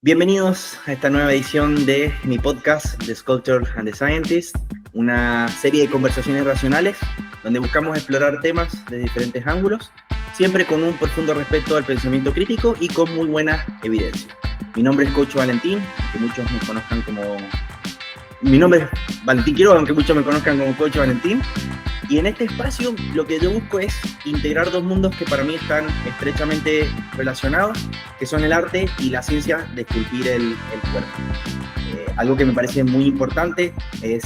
Bienvenidos a esta nueva edición de mi podcast, The Sculptor and the Scientist, una serie de conversaciones racionales donde buscamos explorar temas de diferentes ángulos, siempre con un profundo respeto al pensamiento crítico y con muy buena evidencia. Mi nombre es Coach Valentín, que muchos me conozcan como... Mi nombre es Valentín Quiroga, aunque muchos me conozcan como Coach Valentín. Y en este espacio lo que yo busco es integrar dos mundos que para mí están estrechamente relacionados, que son el arte y la ciencia de esculpir el cuerpo. Algo que me parece muy importante es,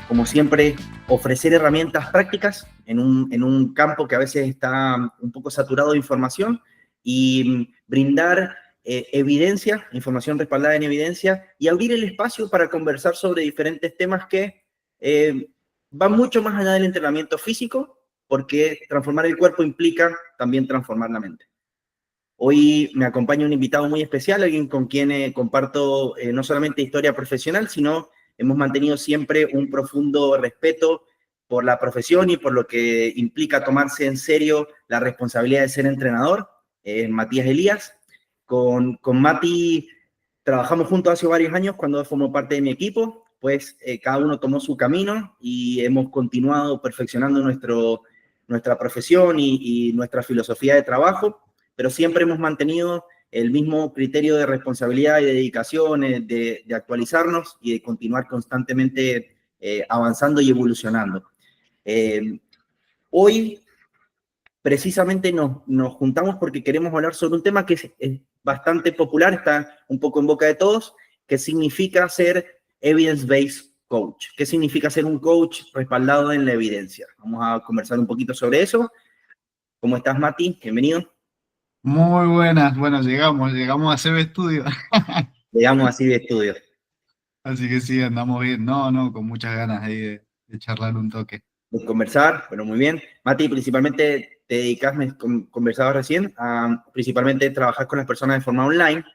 como siempre, ofrecer herramientas prácticas en un campo que a veces está un poco saturado de información y brindar evidencia, información respaldada en evidencia y abrir el espacio para conversar sobre diferentes temas que va mucho más allá del entrenamiento físico, porque transformar el cuerpo implica también transformar la mente. Hoy me acompaña un invitado muy especial, alguien con quien comparto no solamente historia profesional, sino hemos mantenido siempre un profundo respeto por la profesión y por lo que implica tomarse en serio la responsabilidad de ser entrenador, Matías Elías. Con Mati trabajamos juntos hace varios años cuando formó parte de mi equipo. Pues cada uno tomó su camino y hemos continuado perfeccionando nuestra profesión y nuestra filosofía de trabajo, pero siempre hemos mantenido el mismo criterio de responsabilidad y de dedicación, de actualizarnos y de continuar constantemente avanzando y evolucionando. Hoy precisamente nos juntamos porque queremos hablar sobre un tema que es bastante popular, está un poco en boca de todos, que significa ser evidence-based coach. ¿Qué significa ser un coach respaldado en la evidencia? Vamos a conversar un poquito sobre eso. ¿Cómo estás, Mati? Bienvenido. Muy buenas, bueno, llegamos a hacer estudio, Llegamos así de estudio. así que sí, andamos bien, no, con muchas ganas ahí de charlar un toque. De conversar, pero muy bien. Mati, principalmente te dedicas, me conversabas recién, a principalmente trabajar con las personas de forma online.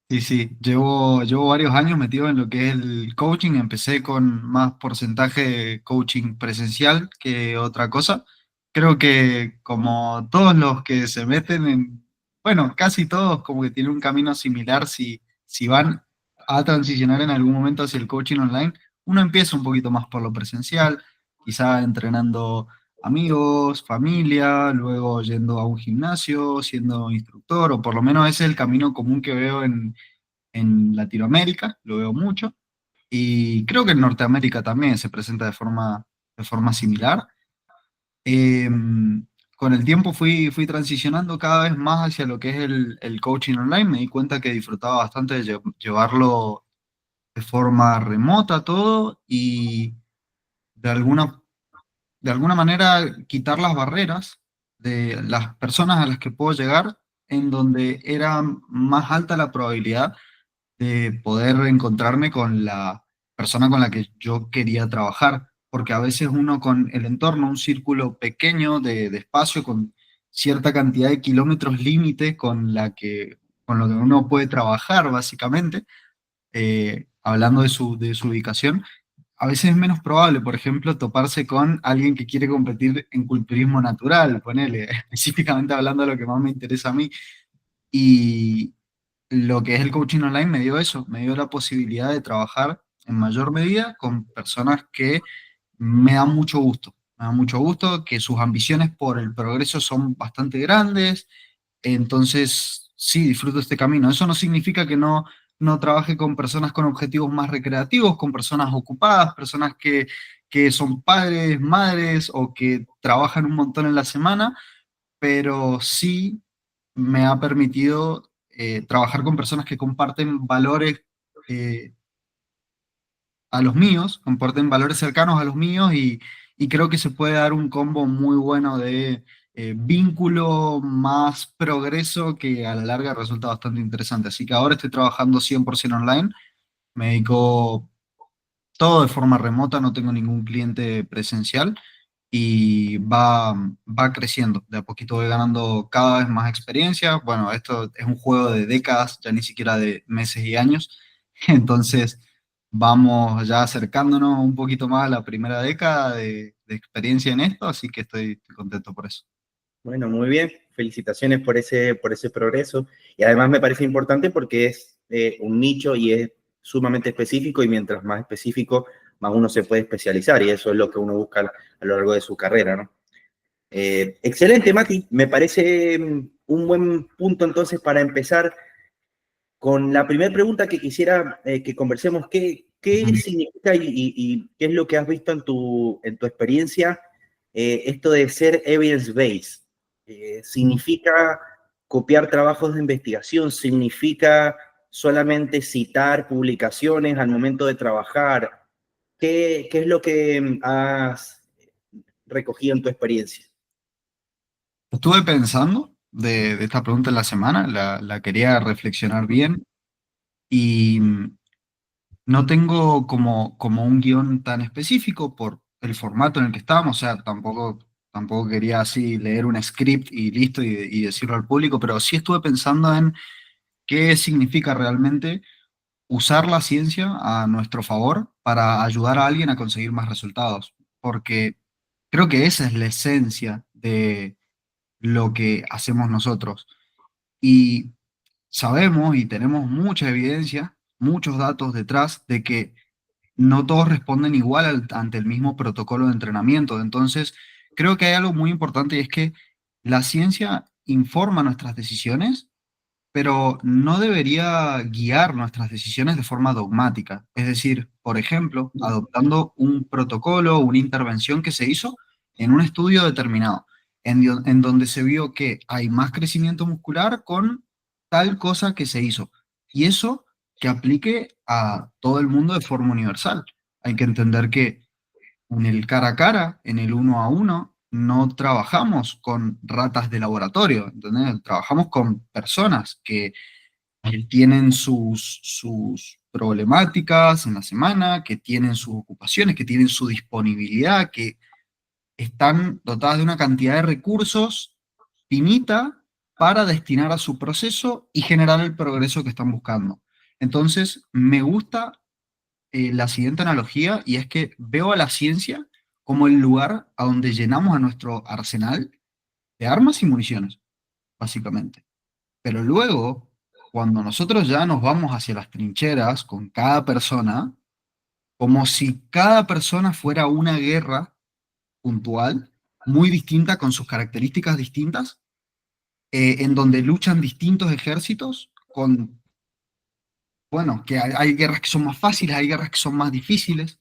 Sí, llevo varios años metido en lo que es el coaching, empecé con más porcentaje de coaching presencial que otra cosa. Creo que como todos los que se meten bueno, casi todos como que tienen un camino similar si van a transicionar en algún momento hacia el coaching online, uno empieza un poquito más por lo presencial, quizá entrenando amigos, familia, luego yendo a un gimnasio, siendo instructor, o por lo menos ese es el camino común que veo en Latinoamérica, lo veo mucho, y creo que en Norteamérica también se presenta de forma similar. Eh, con el tiempo fui transicionando cada vez más hacia lo que es el coaching online, me di cuenta que disfrutaba bastante de llevarlo de forma remota todo y de alguna, de alguna manera quitar las barreras de las personas a las que puedo llegar, en donde era más alta la probabilidad de poder encontrarme con la persona con la que yo quería trabajar, porque a veces uno con el entorno, un círculo pequeño de espacio, con cierta cantidad de kilómetros límite con lo que uno puede trabajar, básicamente, hablando de su ubicación, a veces es menos probable, por ejemplo, toparse con alguien que quiere competir en culturismo natural, ponele, específicamente hablando de lo que más me interesa a mí. Y lo que es el coaching online me dio eso, me dio la posibilidad de trabajar en mayor medida con personas que me dan mucho gusto. Me da mucho gusto que sus ambiciones por el progreso son bastante grandes, entonces sí, disfruto este camino. Eso no significa que no trabaje con personas con objetivos más recreativos, con personas ocupadas, personas que son padres, madres o que trabajan un montón en la semana, pero sí me ha permitido trabajar con personas que comparten valores eh, a los míos, comparten valores cercanos a los míos y creo que se puede dar un combo muy bueno de vínculo más progreso que a la larga resulta bastante interesante. Así que ahora estoy trabajando 100% online, me dedico todo de forma remota, no tengo ningún cliente presencial y va creciendo. De a poquito voy ganando cada vez más experiencia. Bueno, esto es un juego de décadas, ya ni siquiera de meses y años. Entonces vamos ya acercándonos un poquito más a la primera década de experiencia en esto, así que estoy contento por eso. Bueno, muy bien. felicitaciones por ese progreso. Y además me parece importante porque es un nicho y es sumamente específico, y mientras más específico, más uno se puede especializar, y eso es lo que uno busca a lo largo de su carrera, ¿no? Excelente, Mati. Me parece un buen punto entonces para empezar con la primera pregunta que quisiera que conversemos. ¿Qué Ujú. significa y qué es lo que has visto en tu experiencia esto de ser evidence-based? ¿Significa copiar trabajos de investigación? ¿Significa solamente citar publicaciones al momento de trabajar? ¿Qué es lo que has recogido en tu experiencia? Estuve pensando de esta pregunta en la semana, la quería reflexionar bien y no tengo como un guión tan específico por el formato en el que estábamos, o sea, tampoco quería así leer un script y listo y decirlo al público, pero sí estuve pensando en qué significa realmente usar la ciencia a nuestro favor para ayudar a alguien a conseguir más resultados, porque creo que esa es la esencia de lo que hacemos nosotros. Y sabemos y tenemos mucha evidencia, muchos datos detrás de que no todos responden igual ante el mismo protocolo de entrenamiento. Entonces, creo que hay algo muy importante, y es que la ciencia informa nuestras decisiones, pero no debería guiar nuestras decisiones de forma dogmática. Es decir, por ejemplo, adoptando un protocolo, una intervención que se hizo en un estudio determinado, en donde se vio que hay más crecimiento muscular con tal cosa que se hizo. Y eso que aplique a todo el mundo de forma universal. Hay que entender que en el cara a cara, en el uno a uno, no trabajamos con ratas de laboratorio, ¿entendés? Trabajamos con personas que tienen sus problemáticas en la semana, que tienen sus ocupaciones, que tienen su disponibilidad, que están dotadas de una cantidad de recursos finita para destinar a su proceso y generar el progreso que están buscando. Entonces, me gusta la siguiente analogía, y es que veo a la ciencia como el lugar a donde llenamos a nuestro arsenal de armas y municiones, básicamente. Pero luego, cuando nosotros ya nos vamos hacia las trincheras con cada persona, como si cada persona fuera una guerra puntual, muy distinta, con sus características distintas, en donde luchan distintos ejércitos con, bueno, que hay guerras que son más fáciles, hay guerras que son más difíciles,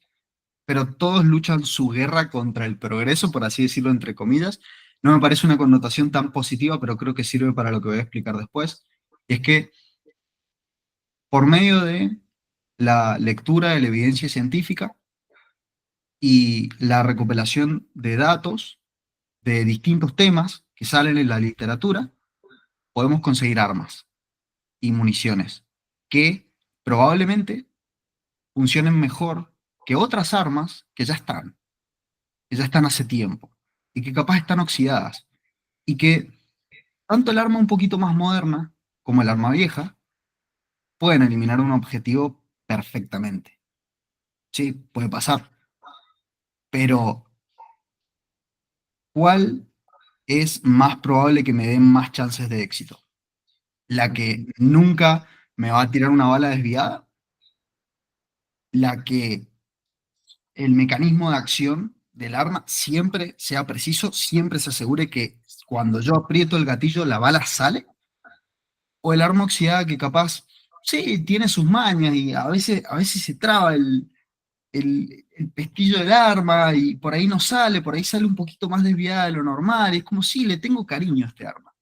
pero todos luchan su guerra contra el progreso, por así decirlo, entre comillas. No me parece una connotación tan positiva, pero creo que sirve para lo que voy a explicar después. Y es que por medio de la lectura de la evidencia científica y la recopilación de datos de distintos temas que salen en la literatura, podemos conseguir armas y municiones que probablemente funcionen mejor que otras armas que ya están hace tiempo y que capaz están oxidadas, y que tanto el arma un poquito más moderna como el arma vieja pueden eliminar un objetivo perfectamente. Sí, puede pasar, pero ¿cuál es más probable que me den más chances de éxito? ¿La que nunca me va a tirar una bala desviada? ¿La que el mecanismo de acción del arma siempre sea preciso, siempre se asegure que cuando yo aprieto el gatillo la bala sale? ¿O el arma oxidada que capaz, sí, tiene sus mañas y a veces se traba el pestillo del arma y por ahí no sale, por ahí sale un poquito más desviada de lo normal? Es como, sí, le tengo cariño a este arma,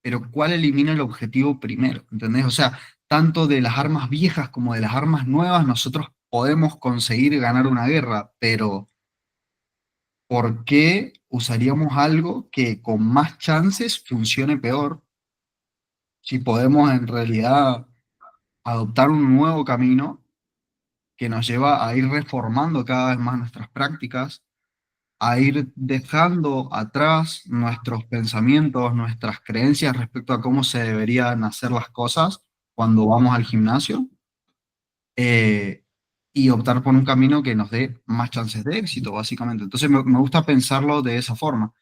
pero ¿cuál elimina el objetivo primero? ¿Entendés? O sea, tanto de las armas viejas como de las armas nuevas, nosotros podemos conseguir ganar una guerra, pero ¿por qué usaríamos algo que con más chances funcione peor si podemos en realidad adoptar un nuevo camino que nos lleva a ir reformando cada vez más nuestras prácticas, a ir dejando atrás nuestros pensamientos, nuestras creencias respecto a cómo se deberían hacer las cosas cuando vamos al gimnasio, eh, y optar por un camino que nos dé más chances de éxito, básicamente? Entonces me gusta pensarlo de esa forma.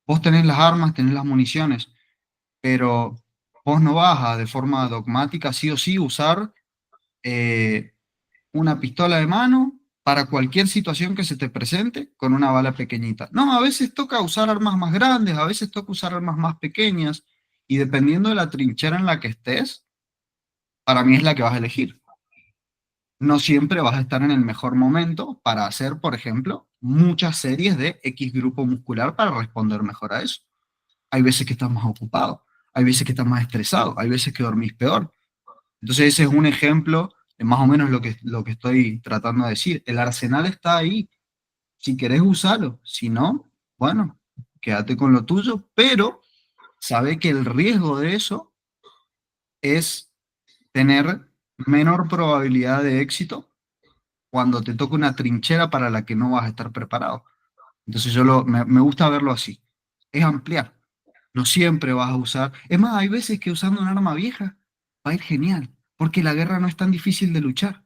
Vos tenés las armas, tenés las municiones, pero vos no vas a de forma dogmática sí o sí usar eh, una pistola de mano para cualquier situación que se te presente con una bala pequeñita. No, a veces toca usar armas más grandes, a veces toca usar armas más pequeñas, y dependiendo de la trinchera en la que estés, para mí es la que vas a elegir. No siempre vas a estar en el mejor momento para hacer, por ejemplo, muchas series de X grupo muscular para responder mejor a eso. Hay veces que estás más ocupado, hay veces que estás más estresado, hay veces que dormís peor. Entonces ese es un ejemplo de más o menos lo que estoy tratando de decir. El arsenal está ahí. Si querés usarlo, si no, bueno, quédate con lo tuyo, pero sabe que el riesgo de eso es tener menor probabilidad de éxito cuando te toca una trinchera para la que no vas a estar preparado. Entonces me gusta verlo así. Es ampliar. No siempre vas a usar. Es más, hay veces que usando un arma vieja va a ir genial, porque la guerra no es tan difícil de luchar,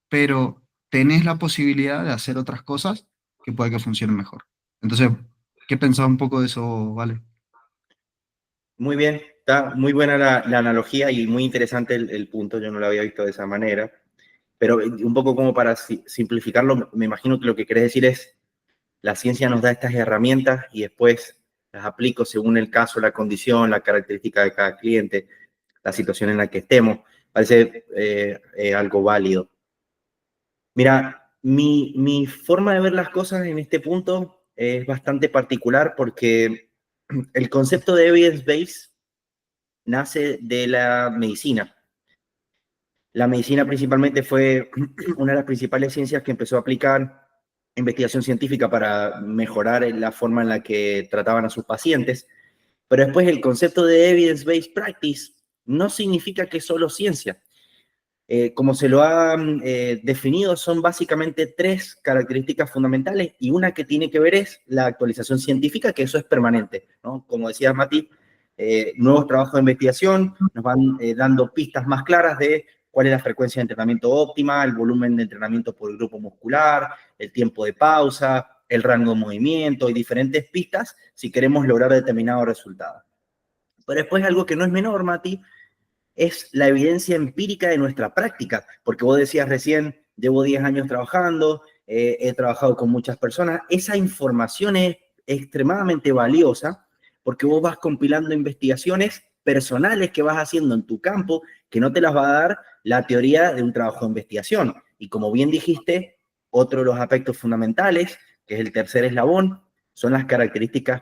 pero tenés la posibilidad de hacer otras cosas que puede que funcionen mejor. Entonces, ¿qué pensás un poco de eso, Vale? Muy bien, está muy buena la analogía y muy interesante el punto, yo no lo había visto de esa manera, pero un poco como para simplificarlo, me imagino que lo que querés decir es, la ciencia nos da estas herramientas y después las aplico según el caso, la condición, la característica de cada cliente, la situación en la que estemos. Parece algo válido. Mira, mi forma de ver las cosas en este punto es bastante particular porque el concepto de evidence-based nace de la medicina. La medicina principalmente fue una de las principales ciencias que empezó a aplicar investigación científica para mejorar la forma en la que trataban a sus pacientes. Pero después el concepto de evidence-based practice no significa que es solo ciencia. Como se lo ha definido, son básicamente tres características fundamentales y una que tiene que ver es la actualización científica, que eso es permanente, ¿no? Como decía Mati, nuevos trabajos de investigación nos van dando pistas más claras de cuál es la frecuencia de entrenamiento óptima, el volumen de entrenamiento por grupo muscular, el tiempo de pausa, el rango de movimiento y diferentes pistas si queremos lograr determinado resultado. Pero después algo que no es menor, Mati, es la evidencia empírica de nuestra práctica, porque vos decías recién, llevo 10 años trabajando, he trabajado con muchas personas, esa información es extremadamente valiosa porque vos vas compilando investigaciones personales que vas haciendo en tu campo que no te las va a dar la teoría de un trabajo de investigación. Y como bien dijiste, otro de los aspectos fundamentales, que es el tercer eslabón, son las características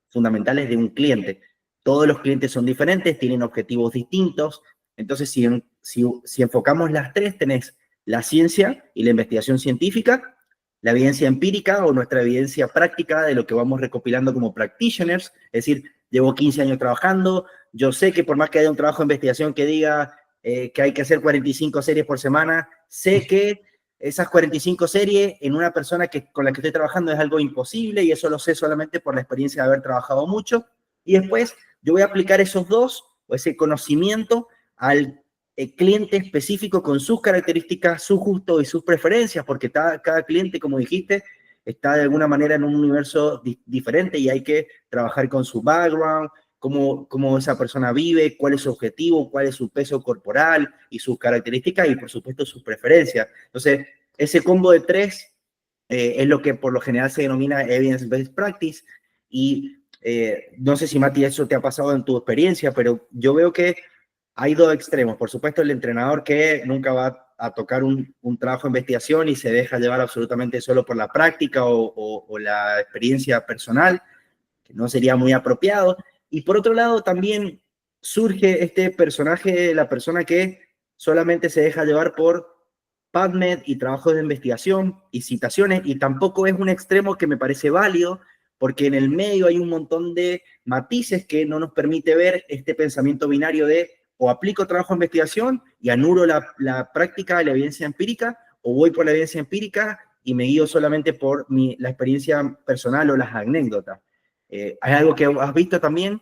fundamentales de un cliente. Todos los clientes son diferentes, tienen objetivos distintos. Entonces, si enfocamos las tres, tenés la ciencia y la investigación científica, la evidencia empírica o nuestra evidencia práctica de lo que vamos recopilando como practitioners, es decir, llevo 15 años trabajando, yo sé que por más que haya un trabajo de investigación que diga que hay que hacer 45 series por semana, sé que esas 45 series en una persona con la que estoy trabajando es algo imposible y eso lo sé solamente por la experiencia de haber trabajado mucho. Y después yo voy a aplicar esos dos o ese conocimiento al cliente específico con sus características, sus gustos y sus preferencias, porque cada cliente, como dijiste, está de alguna manera en un universo diferente y hay que trabajar con su background, cómo esa persona vive, cuál es su objetivo, cuál es su peso corporal y sus características y por supuesto sus preferencias. Entonces, ese combo de tres es lo que por lo general se denomina evidence-based practice y no sé si Mati eso te ha pasado en tu experiencia, pero yo veo que hay dos extremos. Por supuesto, el entrenador que nunca va a tocar un trabajo de investigación y se deja llevar absolutamente solo por la práctica o la experiencia personal, que no sería muy apropiado. Y por otro lado, también surge este personaje, la persona que solamente se deja llevar por PubMed y trabajos de investigación y citaciones, y tampoco es un extremo que me parece válido, porque en el medio hay un montón de matices que no nos permite ver este pensamiento binario de o aplico trabajo de investigación y anulo la práctica de la evidencia empírica, o voy por la evidencia empírica y me guío solamente por la experiencia personal o las anécdotas. ¿Hay algo que has visto también?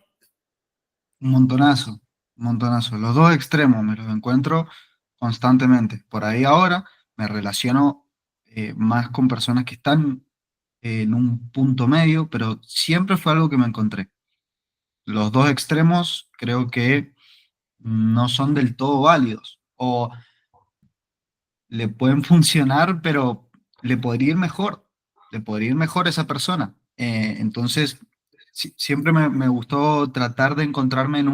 Un montonazo, un montonazo. Los dos extremos me los encuentro constantemente. Por ahí ahora me relaciono más con personas que están en un punto medio, pero siempre fue algo que me encontré. Los dos extremos creo que no son del todo válidos, o le pueden funcionar, pero le podría ir mejor, le podría ir mejor a esa persona. Entonces, siempre me gustó tratar de encontrarme en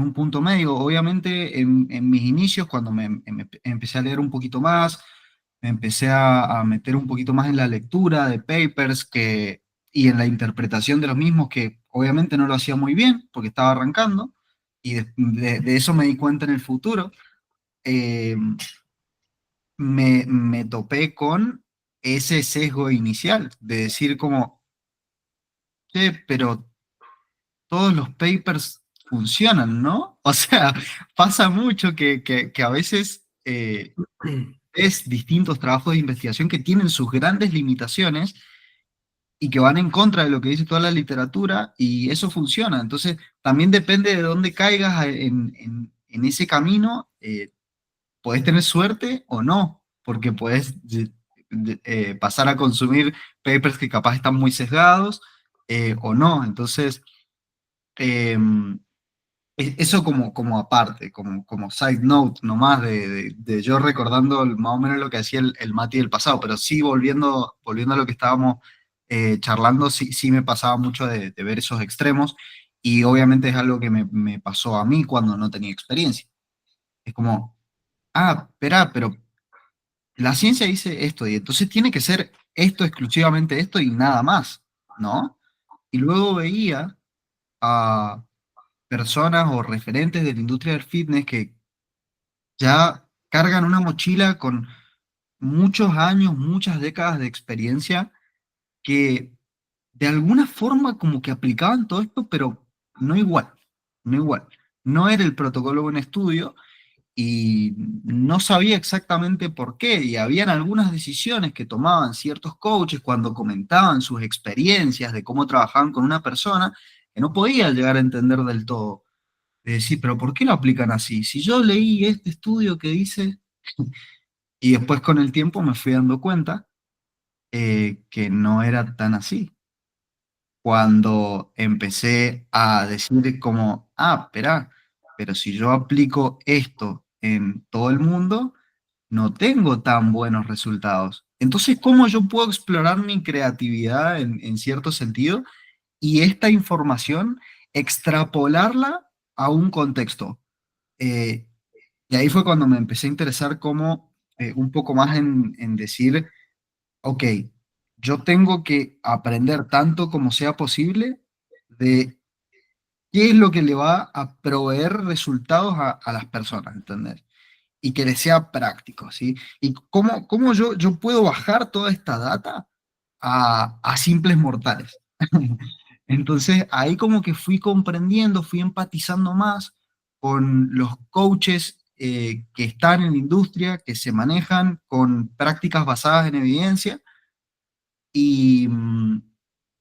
un punto medio. Obviamente, en mis inicios, cuando empecé a leer un poquito más, me empecé a meter un poquito más en la lectura de papers y en la interpretación de los mismos, que obviamente no lo hacía muy bien porque estaba arrancando, y de eso me di cuenta en el futuro. Eh, me topé con ese sesgo inicial de decir como, "Che, pero todos los papers funcionan, ¿no?" O sea, pasa mucho que a veces es distintos trabajos de investigación que tienen sus grandes limitaciones y que van en contra de lo que dice toda la literatura, y eso funciona. Entonces, también depende de dónde caigas en ese camino. Podés tener suerte o no, porque podés pasar a consumir papers que capaz están muy sesgados, o no. Entonces, eh, eso como aparte, como side note nomás de yo recordando más o menos lo que hacía el Mati del pasado, pero sí volviendo a lo que estábamos charlando, sí me pasaba mucho de ver esos extremos, y obviamente es algo que me pasó a mí cuando no tenía experiencia. Es como, espera, pero la ciencia dice esto, y entonces tiene que ser esto, exclusivamente esto y nada más, ¿no? Y luego veía a personas o referentes de la industria del fitness que ya cargan una mochila con muchos años, muchas décadas de experiencia, que de alguna forma como que aplicaban todo esto, pero no igual, no igual. No era el protocolo de un estudio, y no sabía exactamente por qué, y habían algunas decisiones que tomaban ciertos coaches cuando comentaban sus experiencias de cómo trabajaban con una persona, que no podía llegar a entender del todo. De decir, pero ¿por qué lo aplican así? Si yo leí este estudio que dice, y después con el tiempo me fui dando cuenta que no era tan así. Cuando empecé a decir como, espera, pero si yo aplico esto en todo el mundo, no tengo tan buenos resultados. Entonces, ¿cómo yo puedo explorar mi creatividad en cierto sentido y esta información extrapolarla a un contexto? Eh, y ahí fue cuando me empecé a interesar como un poco más en decir, ok, yo tengo que aprender tanto como sea posible de qué es lo que le va a proveer resultados a las personas, ¿entendés? Y que les sea práctico, ¿sí? Y cómo yo puedo bajar toda esta data a simples mortales. Entonces ahí como que fui comprendiendo, fui empatizando más con los coaches que están en la industria, que se manejan con prácticas basadas en evidencia, y,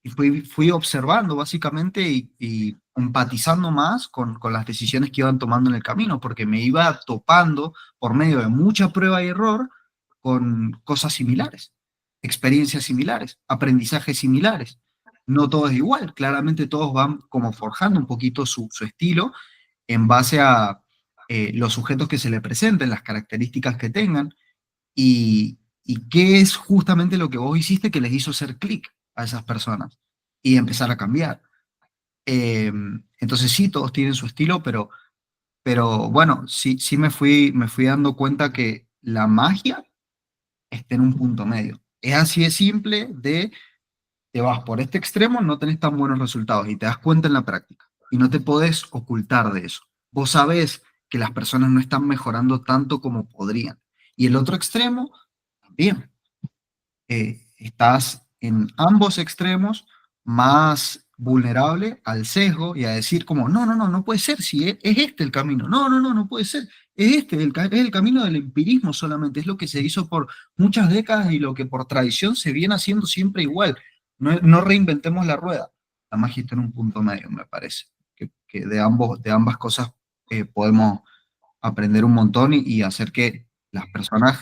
y fui observando básicamente y empatizando más con las decisiones que iban tomando en el camino, porque me iba topando por medio de mucha prueba y error con cosas similares, experiencias similares, aprendizajes similares. No todo es igual, claramente todos van como forjando un poquito su estilo en base a los sujetos que se le presenten, las características que tengan, y qué es justamente lo que vos hiciste que les hizo hacer clic a esas personas y empezar a cambiar. Entonces sí, todos tienen su estilo, pero bueno, sí me fui dando cuenta que la magia está en un punto medio. Es así de simple de te vas por este extremo, no tenés tan buenos resultados y te das cuenta en la práctica. Y no te podés ocultar de eso. Vos sabés que las personas no están mejorando tanto como podrían. Y el otro extremo, también. Estás en ambos extremos, más vulnerable al sesgo y a decir como, no, no, no, no puede ser, si es este el camino, no, no, no, no puede ser, es este, es el camino del empirismo solamente, es lo que se hizo por muchas décadas y lo que por tradición se viene haciendo siempre igual. No, no reinventemos la rueda. La magia está en un punto medio, me parece, que de ambas cosas podemos aprender un montón y hacer que las personas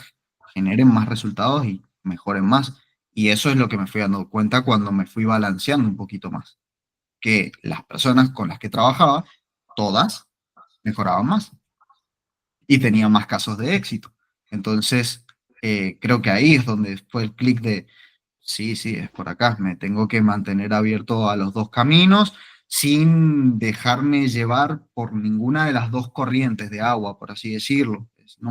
generen más resultados y mejoren más. Y eso es lo que me fui dando cuenta cuando me fui balanceando un poquito más, que las personas con las que trabajaba, todas mejoraban más y tenían más casos de éxito. Entonces, creo que ahí es donde fue el clic de, sí, sí, es por acá, me tengo que mantener abierto a los dos caminos sin dejarme llevar por ninguna de las dos corrientes de agua, por así decirlo. No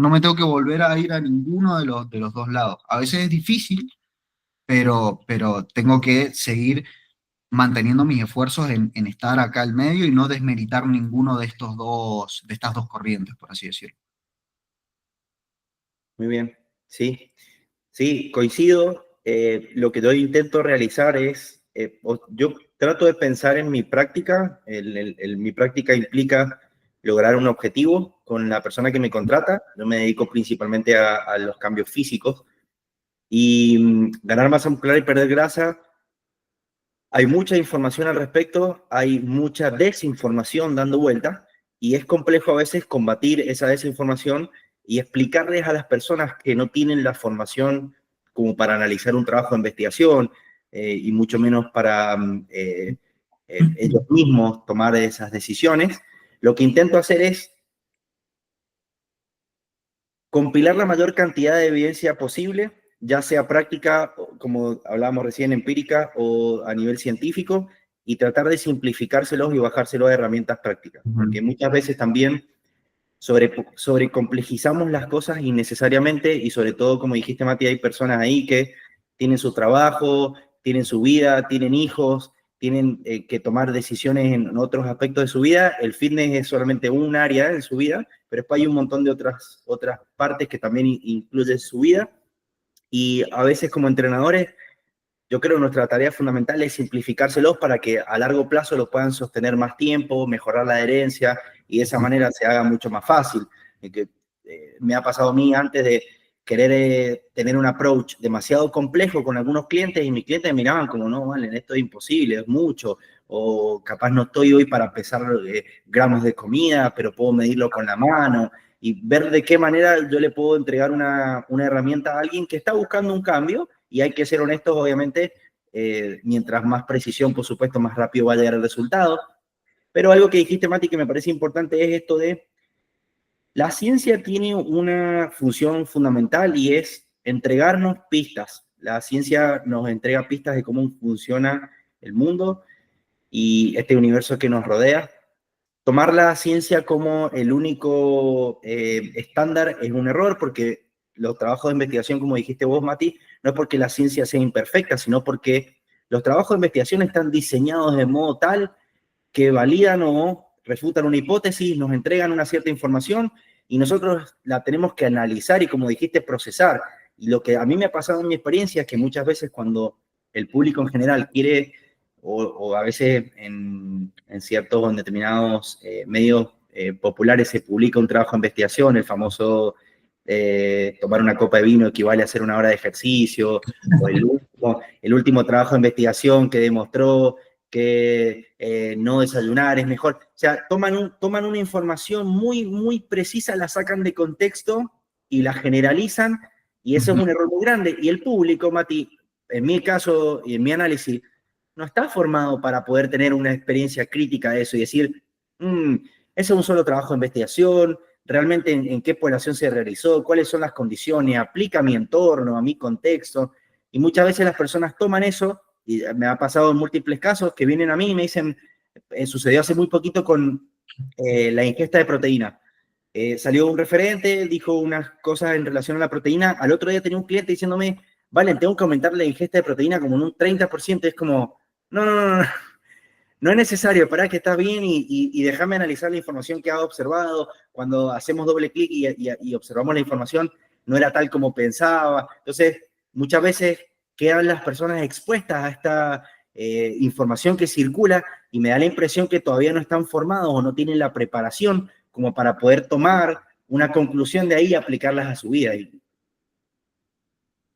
me tengo que volver a ir a ninguno de los dos lados. A veces es difícil, pero tengo que seguir manteniendo mis esfuerzos en estar acá al medio y no desmeritar ninguno de estas dos corrientes, por así decirlo. Muy bien, sí, sí, coincido. Lo que yo intento realizar es, yo trato de pensar en mi práctica. Mi práctica implica lograr un objetivo con la persona que me contrata. Yo me dedico principalmente a los cambios físicos y ganar masa muscular y perder grasa. Hay mucha información al respecto, hay mucha desinformación dando vuelta y es complejo a veces combatir esa desinformación y explicarles a las personas que no tienen la formación como para analizar un trabajo de investigación y mucho menos para ellos mismos tomar esas decisiones. Lo que intento hacer es compilar la mayor cantidad de evidencia posible, ya sea práctica, como hablábamos recién, empírica o a nivel científico, y tratar de simplificárselos y bajárselos a herramientas prácticas, porque Ujú. muchas veces también sobrecomplejizamos las cosas innecesariamente y sobre todo, como dijiste, Mati, hay personas ahí que tienen su trabajo, tienen su vida, tienen hijos, tienen que tomar decisiones en otros aspectos de su vida. El fitness es solamente un área en su vida, pero después hay un montón de otras partes que también incluyen su vida. Y a veces como entrenadores yo creo que nuestra tarea fundamental es simplificárselos para que a largo plazo lo puedan sostener más tiempo, mejorar la adherencia y de esa manera se haga mucho más fácil. Que, me ha pasado a mí antes de querer tener un approach demasiado complejo con algunos clientes y mis clientes me miraban como, no, vale, esto es imposible, es mucho, o capaz no estoy hoy para pesar gramos de comida, pero puedo medirlo con la mano y ver de qué manera yo le puedo entregar una herramienta a alguien que está buscando un cambio y hay que ser honestos, obviamente, mientras más precisión, por supuesto, más rápido va a llegar el resultado. Pero algo que dijiste, Mati, que me parece importante es esto de la ciencia tiene una función fundamental y es entregarnos pistas. La ciencia nos entrega pistas de cómo funciona el mundo y este universo que nos rodea. Tomar la ciencia como el único estándar es un error porque los trabajos de investigación, como dijiste vos, Mati, no es porque la ciencia sea imperfecta, sino porque los trabajos de investigación están diseñados de modo tal que validan o refutan una hipótesis, nos entregan una cierta información y nosotros la tenemos que analizar y, como dijiste, procesar. Y lo que a mí me ha pasado en mi experiencia es que muchas veces cuando el público en general quiere, o a veces en ciertos o en determinados medios populares se publica un trabajo de investigación, el famoso tomar una copa de vino equivale a hacer una hora de ejercicio, o el último trabajo de investigación que demostró que no desayunar es mejor. O sea, toman una información muy, muy precisa, la sacan de contexto y la generalizan, y eso es Ujú. un error muy grande. Y el público, Mati, en mi caso y en mi análisis, no está formado para poder tener una experiencia crítica de eso y decir, ese es un solo trabajo de investigación, realmente en qué población se realizó, cuáles son las condiciones, aplica a mi entorno, a mi contexto. Y muchas veces las personas toman eso y me ha pasado en múltiples casos que vienen a mí y me dicen, sucedió hace muy poquito con la ingesta de proteína. Salió un referente, dijo unas cosas en relación a la proteína. Al otro día tenía un cliente diciéndome, vale, tengo que aumentar la ingesta de proteína como en un 30%. Es como, no, no, no, no, no es necesario, para que estás bien y déjame analizar la información que ha observado. Cuando hacemos doble clic y observamos la información, no era tal como pensaba. Entonces, muchas veces quedan las personas expuestas a esta información que circula y me da la impresión que todavía no están formados o no tienen la preparación como para poder tomar una conclusión de ahí y aplicarlas a su vida.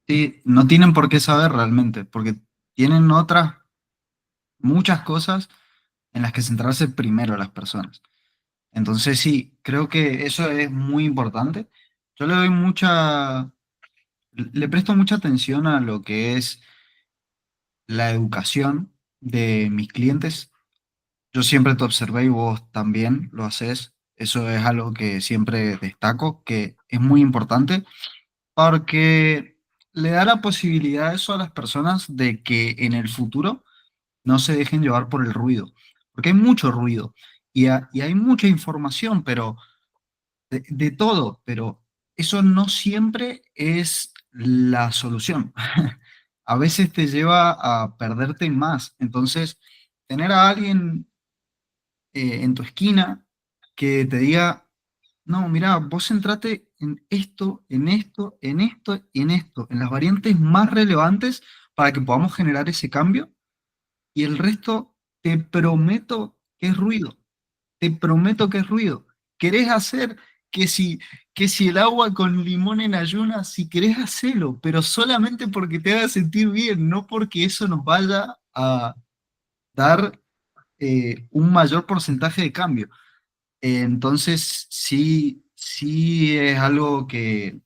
Sí, no tienen por qué saber realmente, porque tienen otras muchas cosas en las que centrarse primero las personas. Entonces sí, creo que eso es muy importante. Yo le doy le presto mucha atención a lo que es la educación de mis clientes. Yo siempre te observé y vos también lo haces. Eso es algo que siempre destaco, que es muy importante porque le da la posibilidad eso a las personas de que en el futuro no se dejen llevar por el ruido, porque hay mucho ruido y hay mucha información, pero de todo, pero eso no siempre es la solución. A veces te lleva a perderte más. Entonces, tener a alguien en tu esquina que te diga, no, mira, vos centrate en esto, en esto, en esto y en esto, en las variantes más relevantes para que podamos generar ese cambio y el resto te prometo que es ruido, te prometo que es ruido. ¿Querés hacer que si, que si el agua con limón en ayunas, si querés hacerlo, pero solamente porque te haga sentir bien, no porque eso nos vaya a dar un mayor porcentaje de cambio? Entonces, sí, sí es algo que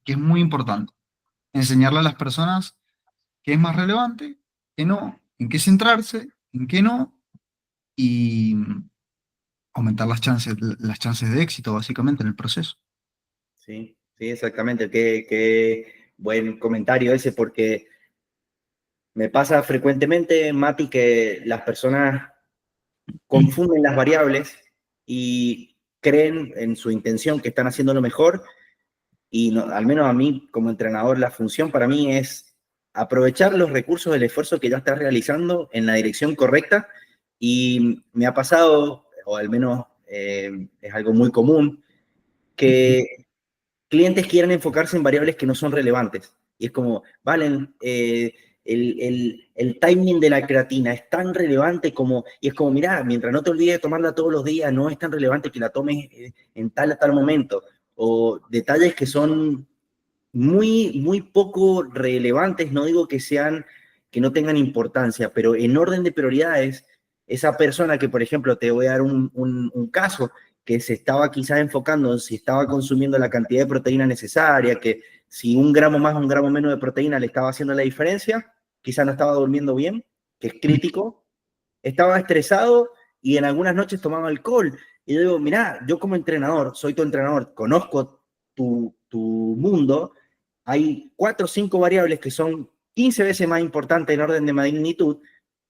es muy importante. Enseñarle a las personas qué es más relevante, qué no, en qué centrarse, en qué no, y aumentar las chances de éxito, básicamente, en el proceso. Sí, sí, exactamente. Qué buen comentario ese, porque me pasa frecuentemente, Mati, que las personas confunden las variables y creen en su intención que están haciendo lo mejor y no, al menos a mí como entrenador la función para mí es aprovechar los recursos del esfuerzo que ya estás realizando en la dirección correcta y me ha pasado, o al menos es algo muy común, que clientes quieren enfocarse en variables que no son relevantes. Y es como, Valen, el timing de la creatina es tan relevante como, y es como, mira, mientras no te olvides de tomarla todos los días, no es tan relevante que la tomes en tal a tal momento. O detalles que son muy, muy poco relevantes, no digo que sean, que no tengan importancia, pero en orden de prioridades, esa persona que, por ejemplo, te voy a dar un caso, que se estaba quizás enfocando en si estaba consumiendo la cantidad de proteína necesaria, que si un gramo más o un gramo menos de proteína le estaba haciendo la diferencia, quizás no estaba durmiendo bien, que es crítico, estaba estresado y en algunas noches tomaba alcohol. Y yo digo, mira, yo como entrenador, soy tu entrenador, conozco tu mundo, hay 4 o 5 variables que son 15 veces más importantes en orden de magnitud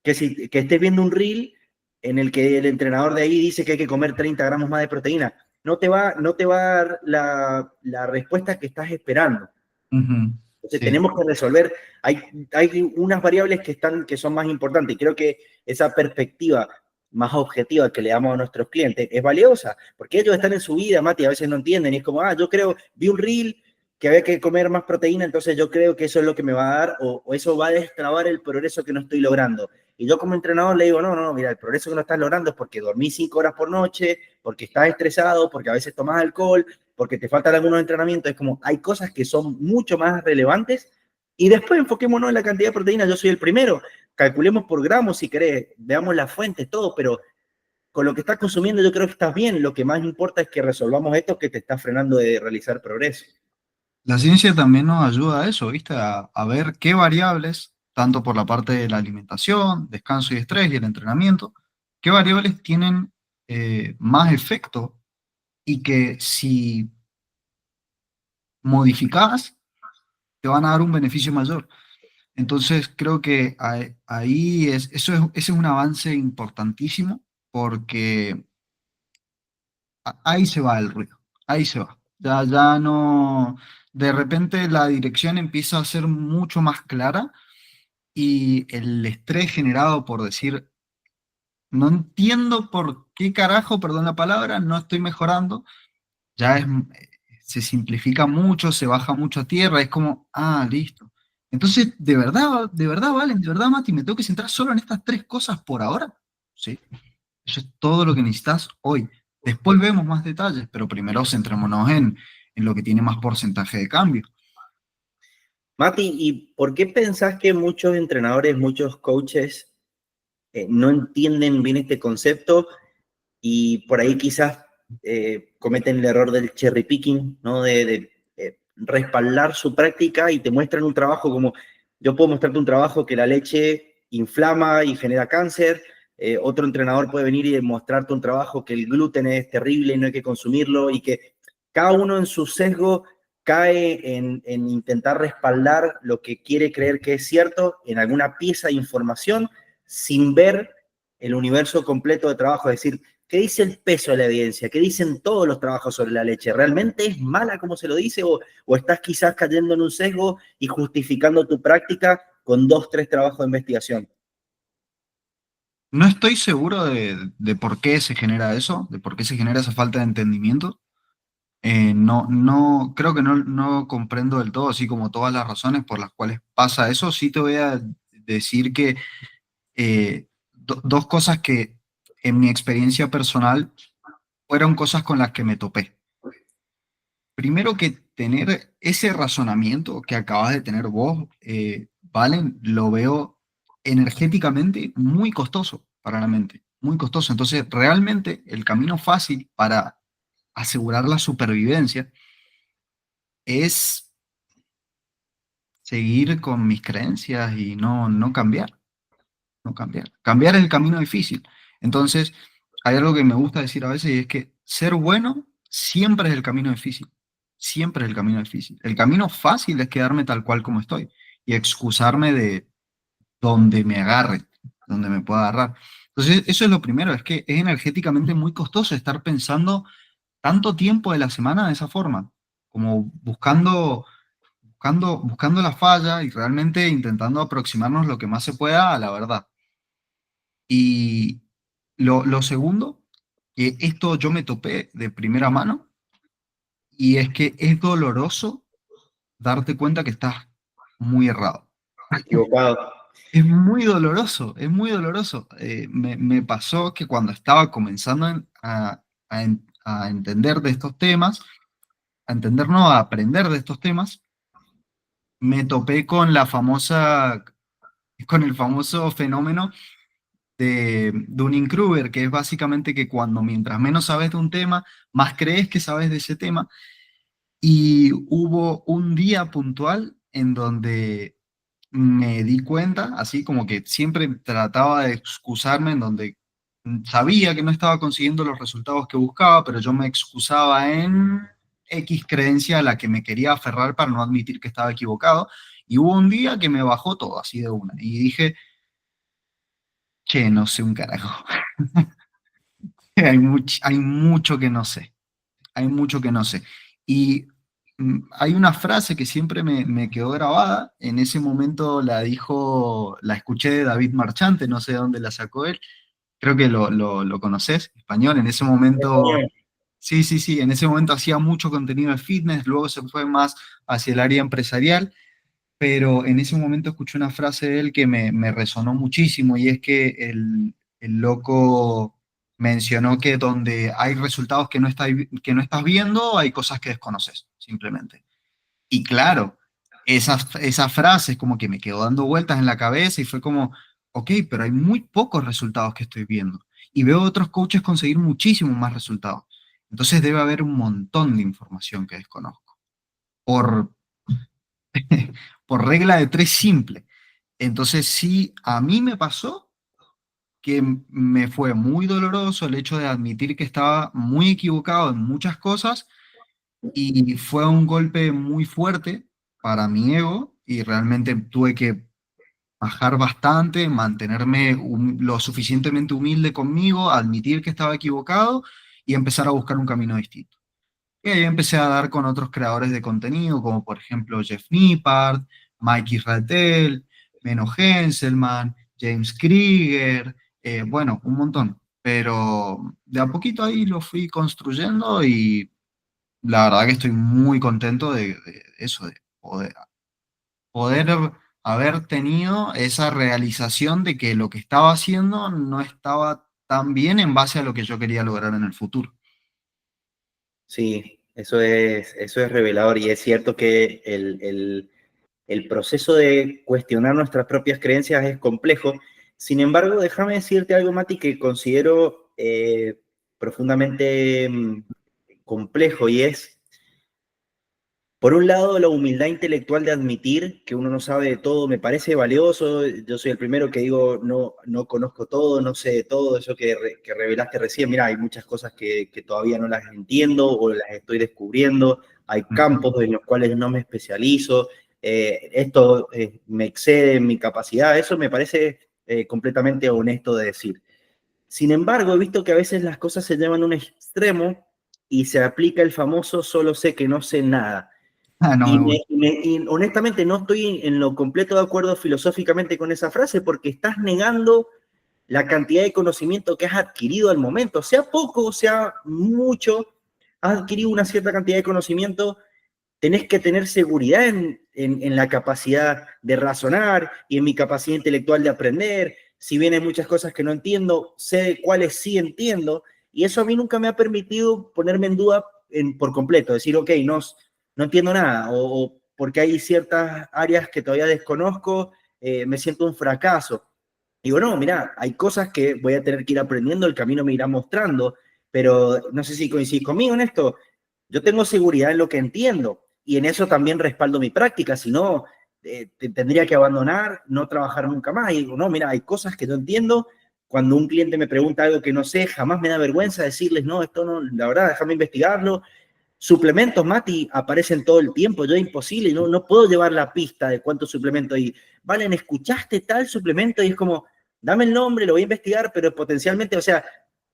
que si que estés viendo un reel en el que el entrenador de ahí dice que hay que comer 30 gramos más de proteína. No te va a dar la respuesta que estás esperando. Ujú, Entonces sí. tenemos que resolver, hay unas variables que son más importantes y creo que esa perspectiva más objetiva que le damos a nuestros clientes es valiosa, porque ellos están en su vida, Mati, a veces no entienden y es como, yo creo, vi un reel que había que comer más proteína, entonces yo creo que eso es lo que me va a dar o eso va a destrabar el progreso que no estoy logrando. Y yo como entrenador le digo, no, no, mira, el progreso que no estás logrando es porque dormís 5 horas por noche, porque estás estresado, porque a veces tomas alcohol, porque te faltan algunos entrenamientos, es como hay cosas que son mucho más relevantes y después enfoquémonos en la cantidad de proteínas, yo soy el primero, calculemos por gramos si querés, veamos las fuentes, todo, pero con lo que estás consumiendo yo creo que estás bien, lo que más importa es que resolvamos esto que te está frenando de realizar progreso. La ciencia también nos ayuda a eso, ¿viste? A ver qué variables, tanto por la parte de la alimentación, descanso y estrés y el entrenamiento, qué variables tienen más efecto y que si modificadas te van a dar un beneficio mayor. Entonces creo que ahí ese es un avance importantísimo porque ahí se va el ruido, ahí se va. Ya no, de repente la dirección empieza a ser mucho más clara y el estrés generado por decir, no entiendo por qué carajo, perdón la palabra, no estoy mejorando, ya se simplifica mucho, se baja mucho a tierra, es como, listo. Entonces, de verdad, Valen, de verdad, Mati, me tengo que centrar solo en estas tres cosas por ahora. Sí, eso es todo lo que necesitas hoy. Después vemos más detalles, pero primero centrémonos en lo que tiene más porcentaje de cambio. Mati, ¿y por qué pensás que muchos entrenadores, muchos coaches no entienden bien este concepto y por ahí quizás cometen el error del cherry picking, ¿no? respaldar su práctica y te muestran un trabajo como, yo puedo mostrarte un trabajo que la leche inflama y genera cáncer, otro entrenador puede venir y mostrarte un trabajo que el gluten es terrible y no hay que consumirlo, y que cada uno en su sesgo cae en intentar respaldar lo que quiere creer que es cierto en alguna pieza de información sin ver el universo completo de trabajo. Es decir, ¿qué dice el peso de la evidencia? ¿Qué dicen todos los trabajos sobre la leche? ¿Realmente es mala como se lo dice? ¿O estás quizás cayendo en un sesgo y justificando tu práctica con 2, 3 trabajos de investigación? No estoy seguro de por qué se genera eso, de por qué se genera esa falta de entendimiento. No, creo que no comprendo del todo, así como todas las razones por las cuales pasa eso. Sí te voy a decir que dos cosas que en mi experiencia personal fueron cosas con las que me topé. Primero, que tener ese razonamiento que acabas de tener vos, Valen, lo veo energéticamente muy costoso para la mente, muy costoso. Entonces, realmente el camino fácil para asegurar la supervivencia es seguir con mis creencias y no cambiar, no cambiar. Cambiar es el camino difícil. Entonces, hay algo que me gusta decir a veces, y es que ser bueno siempre es el camino difícil. Siempre es el camino difícil. El camino fácil es quedarme tal cual como estoy y excusarme de donde me agarre, donde me pueda agarrar. Entonces, eso es lo primero, es que es energéticamente muy costoso estar pensando tanto tiempo de la semana de esa forma, como buscando la falla y realmente intentando aproximarnos lo que más se pueda a la verdad. Y lo segundo, que esto yo me topé de primera mano, y es que es doloroso darte cuenta que estás muy errado. Equivocado. Es muy doloroso, es muy doloroso. Me pasó que cuando estaba comenzando a entender de estos temas, a entender, no, a aprender de estos temas, me topé con el famoso fenómeno de Dunning-Kruger, que es básicamente que cuando mientras menos sabes de un tema, más crees que sabes de ese tema. Y hubo un día puntual en donde me di cuenta, así como que siempre trataba de excusarme, en donde sabía que no estaba consiguiendo los resultados que buscaba, pero yo me excusaba en X creencia a la que me quería aferrar para no admitir que estaba equivocado. Y hubo un día que me bajó todo así de una. Y dije, che, no sé un carajo. Hay mucho que no sé. Hay mucho que no sé. Y hay una frase que siempre me quedó grabada. En ese momento la escuché de David Marchante, no sé de dónde la sacó él. Creo que lo conoces, español. En ese momento, sí, sí, sí, en ese momento hacía mucho contenido de fitness, luego se fue más hacia el área empresarial, pero en ese momento escuché una frase de él que me resonó muchísimo, y es que el loco mencionó que donde hay resultados que no estás viendo, hay cosas que desconoces, simplemente. Y claro, esa frase es como que me quedó dando vueltas en la cabeza y fue como, ok, pero hay muy pocos resultados que estoy viendo. Y veo a otros coaches conseguir muchísimos más resultados. Entonces debe haber un montón de información que desconozco. Por por regla de tres simple. Entonces, sí, a mí me pasó que me fue muy doloroso el hecho de admitir que estaba muy equivocado en muchas cosas, y fue un golpe muy fuerte para mi ego, y realmente tuve que bajar bastante, mantenerme lo suficientemente humilde conmigo, admitir que estaba equivocado y empezar a buscar un camino distinto. Y ahí empecé a dar con otros creadores de contenido, como por ejemplo Jeff Nippard, Mikey Rattel, Menno Henselman, James Krieger, bueno, un montón. Pero de a poquito ahí lo fui construyendo, y la verdad que estoy muy contento de eso, de poder haber tenido esa realización de que lo que estaba haciendo no estaba tan bien en base a lo que yo quería lograr en el futuro. Sí, eso es revelador, y es cierto que el proceso de cuestionar nuestras propias creencias es complejo. Sin embargo, déjame decirte algo, Mati, que considero profundamente complejo, y es Por un lado, la humildad intelectual de admitir que uno no sabe de todo me parece valioso. Yo soy el primero que digo, no conozco todo, no sé de todo. Eso que revelaste recién, mira, hay muchas cosas que todavía no las entiendo o las estoy descubriendo. Hay campos en los cuales no me especializo. Esto me excede en mi capacidad. Eso me parece completamente honesto de decir. Sin embargo, he visto que a veces las cosas se llevan a un extremo y se aplica el famoso solo sé que no sé nada. Ah, no me gusta. Y honestamente no estoy en lo completo de acuerdo filosóficamente con esa frase porque estás negando la cantidad de conocimiento que has adquirido al momento, sea poco, sea mucho, has adquirido una cierta cantidad de conocimiento, tenés que tener seguridad en la capacidad de razonar y en mi capacidad intelectual de aprender. Si bien hay muchas cosas que no entiendo, sé cuáles sí entiendo, y eso a mí nunca me ha permitido ponerme en duda por completo, decir, ok, no entiendo nada, o porque hay ciertas áreas que todavía desconozco, me siento un fracaso. Digo, no, mira, hay cosas que voy a tener que ir aprendiendo, el camino me irá mostrando, pero no sé si coincidís conmigo en esto. Yo tengo seguridad en lo que entiendo y en eso también respaldo mi práctica, si no, tendría que abandonar, no trabajar nunca más. Y digo, no, mira, hay cosas que no entiendo. Cuando un cliente me pregunta algo que no sé, jamás me da vergüenza decirles, no, esto no, la verdad, déjame investigarlo. Suplementos, Mati, aparecen todo el tiempo, yo es imposible, no puedo llevar la pista de cuántos suplementos hay. Valen, ¿escuchaste tal suplemento? Y es como, dame el nombre, lo voy a investigar, pero potencialmente, o sea,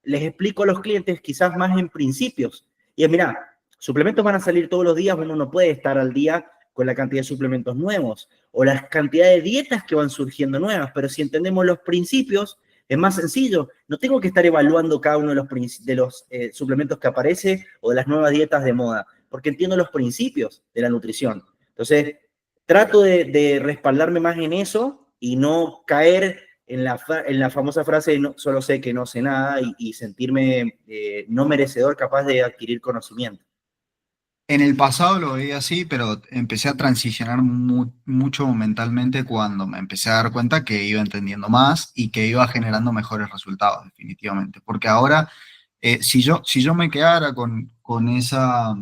les explico a los clientes quizás más en principios. Y es, mira, suplementos van a salir todos los días, uno no puede estar al día con la cantidad de suplementos nuevos o la cantidad de dietas que van surgiendo nuevas, pero si entendemos los principios, es más sencillo. No tengo que estar evaluando cada uno de los suplementos que aparece o de las nuevas dietas de moda, porque entiendo los principios de la nutrición. Entonces, trato de respaldarme más en eso y no caer en la famosa frase de no, solo sé que no sé nada y sentirme no merecedor capaz de adquirir conocimiento. En el pasado lo veía así, pero empecé a transicionar mucho mentalmente cuando me empecé a dar cuenta que iba entendiendo más y que iba generando mejores resultados, definitivamente. Porque ahora, si yo me quedara con esa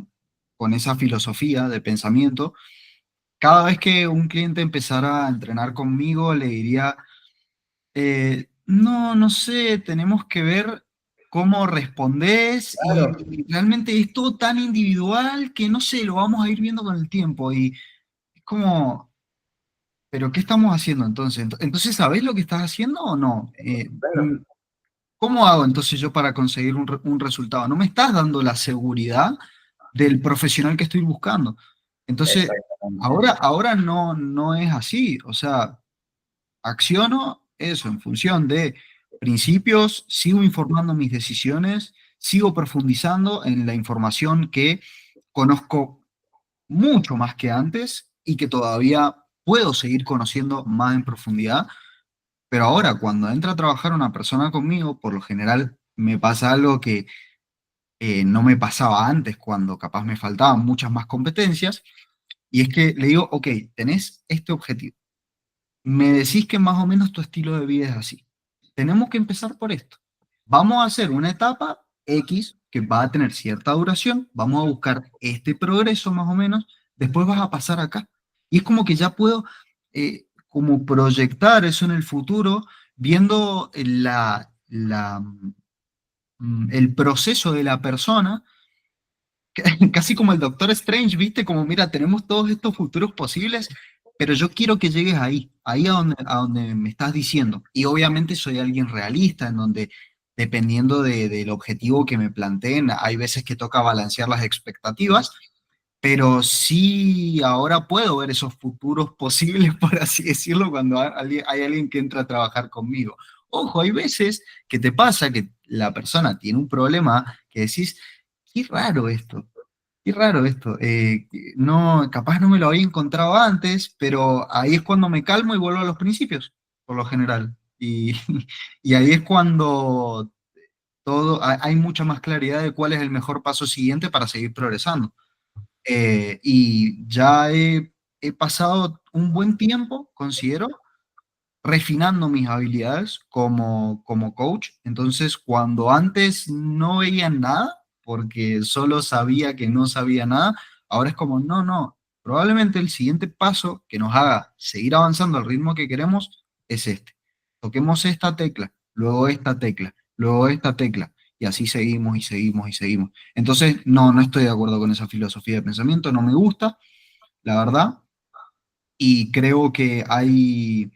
filosofía de pensamiento, cada vez que un cliente empezara a entrenar conmigo, le diría, no, no sé, tenemos que ver cómo respondes Claro, y realmente es todo tan individual que no sé, lo vamos a ir viendo con el tiempo y es como, ¿pero qué estamos haciendo entonces? Entonces, ¿sabés lo que estás haciendo o no? claro, ¿Cómo hago entonces yo para conseguir un resultado? No me estás dando la seguridad del profesional que estoy buscando. Entonces, exactamente. ahora no es así, o sea, acciono eso en función de principios, sigo informando mis decisiones, sigo profundizando en la información que conozco mucho más que antes y que todavía puedo seguir conociendo más en profundidad. Pero ahora, cuando entra a trabajar una persona conmigo, por lo general me pasa algo que no me pasaba antes, cuando capaz me faltaban muchas más competencias, y es que le digo, ok, tenés este objetivo. Me decís que más o menos tu estilo de vida es así. Tenemos que empezar por esto. Vamos a hacer una etapa X que va a tener cierta duración. Vamos a buscar este progreso más o menos. Después vas a pasar acá. Y es como que ya puedo como proyectar eso en el futuro, viendo el proceso de la persona, casi como el Doctor Strange, ¿viste? Como, mira, tenemos todos estos futuros posibles, pero yo quiero que llegues ahí a donde me estás diciendo. Y obviamente soy alguien realista, en donde, dependiendo del objetivo que me planteen, hay veces que toca balancear las expectativas, pero sí ahora puedo ver esos futuros posibles, por así decirlo, cuando hay alguien que entra a trabajar conmigo. Ojo, hay veces que te pasa que la persona tiene un problema que decís, qué raro esto. Qué raro esto. No, capaz no me lo había encontrado antes, pero ahí es cuando me calmo y vuelvo a los principios, por lo general. Y ahí es cuando hay mucha más claridad de cuál es el mejor paso siguiente para seguir progresando. Y ya he pasado un buen tiempo, considero, refinando mis habilidades como coach. Entonces, cuando antes no veía nada, porque solo sabía que no sabía nada, Ahora es como, no, no, probablemente el siguiente paso que nos haga seguir avanzando al ritmo que queremos es este. Toquemos esta tecla, luego esta tecla, luego esta tecla, y así seguimos y seguimos y seguimos. Entonces, no, no estoy de acuerdo con esa filosofía de pensamiento, no me gusta, la verdad, y creo que hay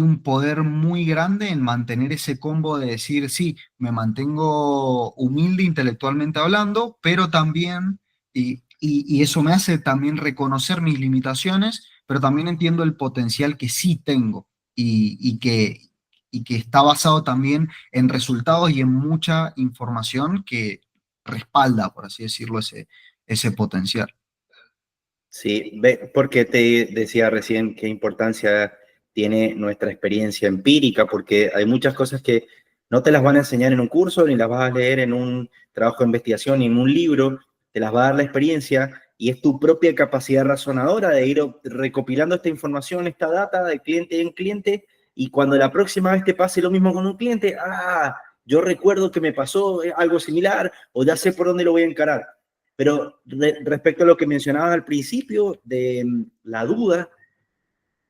un poder muy grande en mantener ese combo de decir, sí, me mantengo humilde intelectualmente hablando, pero también, y eso me hace también reconocer mis limitaciones, pero también entiendo el potencial que sí tengo y que está basado también en resultados y en mucha información que respalda, por así decirlo, ese potencial. Sí, porque te decía recién qué importancia tiene nuestra experiencia empírica, porque hay muchas cosas que no te las van a enseñar en un curso, ni las vas a leer en un trabajo de investigación, ni en un libro, te las va a dar la experiencia y es tu propia capacidad razonadora de ir recopilando esta información, esta data de cliente en cliente, y cuando la próxima vez te pase lo mismo con un cliente, yo recuerdo que me pasó algo similar o ya sé por dónde lo voy a encarar. Pero respecto a lo que mencionabas al principio de la duda,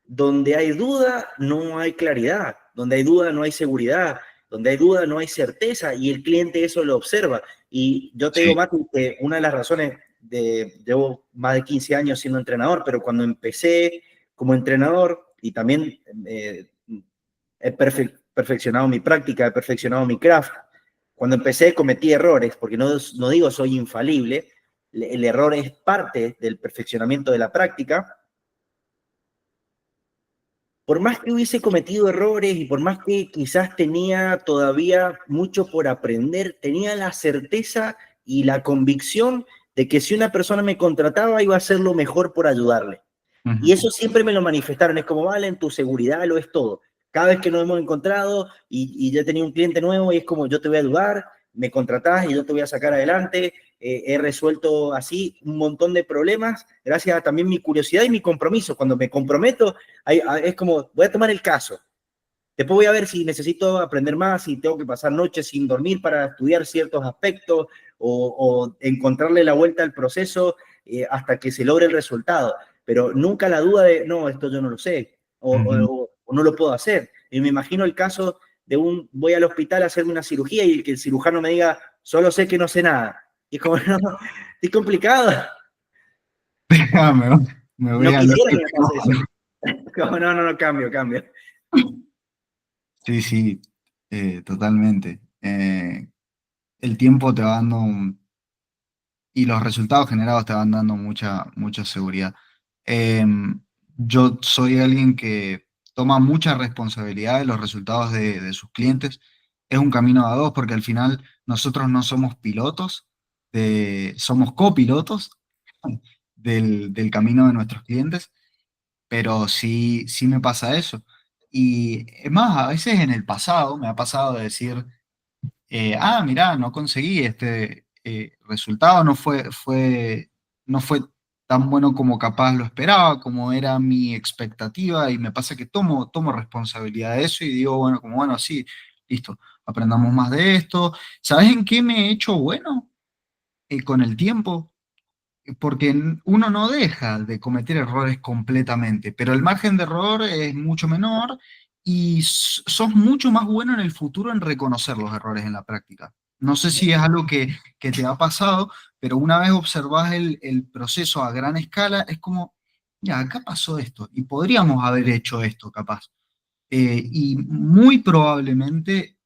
donde hay duda no hay claridad, donde hay duda no hay seguridad, donde hay duda no hay certeza y el cliente eso lo observa. Y yo te digo, Sí. Mati, que una de las razones llevo más de 15 años siendo entrenador, pero cuando empecé como entrenador y también he perfeccionado mi práctica, he perfeccionado mi craft. Cuando empecé cometí errores, porque no digo soy infalible, el error es parte del perfeccionamiento de la práctica. Por más que hubiese cometido errores y por más que quizás tenía todavía mucho por aprender, tenía la certeza y la convicción de que si una persona me contrataba iba a hacer lo mejor por ayudarle. Y Ujú. eso siempre me lo manifestaron, es como, vale, en tu seguridad lo es todo. Cada vez que nos hemos encontrado y ya tenía un cliente nuevo y es como, yo te voy a ayudar, me contratás y yo te voy a sacar adelante, he resuelto así un montón de problemas gracias a también mi curiosidad y mi compromiso. Cuando me comprometo, es como, voy a tomar el caso. Después voy a ver si necesito aprender más, si tengo que pasar noches sin dormir para estudiar ciertos aspectos o encontrarle la vuelta al proceso hasta que se logre el resultado. Pero nunca la duda de, no, esto yo no lo sé Ujú. o no lo puedo hacer. Y me imagino el caso de voy al hospital a hacerme una cirugía y que el cirujano me diga, solo sé que no sé nada. Y es como, no, es complicado. Me, me voy No al quisiera otro que me pase eso. extremo. Como, no, no, no, cambio, cambio. Sí, sí, totalmente. El tiempo te va dando y los resultados generados te van dando mucha seguridad. Eh, yo soy alguien que toma mucha responsabilidad de los resultados de sus clientes. Es un camino a dos porque al final nosotros no somos pilotos, somos copilotos del camino de nuestros clientes, pero sí, sí me pasa eso. Y es más, a veces en el pasado me ha pasado de decir, mirá, no conseguí este resultado, no fue tan bueno como capaz lo esperaba, como era mi expectativa, y me pasa que tomo responsabilidad de eso y digo, bueno, como bueno, sí, listo, aprendamos más de esto. ¿Sabes en qué me he hecho bueno? Con el tiempo, porque uno no deja de cometer errores completamente, pero el margen de error es mucho menor y sos mucho más bueno en el futuro en reconocer los errores en la práctica. No sé si es algo que te ha pasado, pero una vez observás el proceso a gran escala, es como, ya, acá pasó esto y podríamos haber hecho esto capaz. Y muy probablemente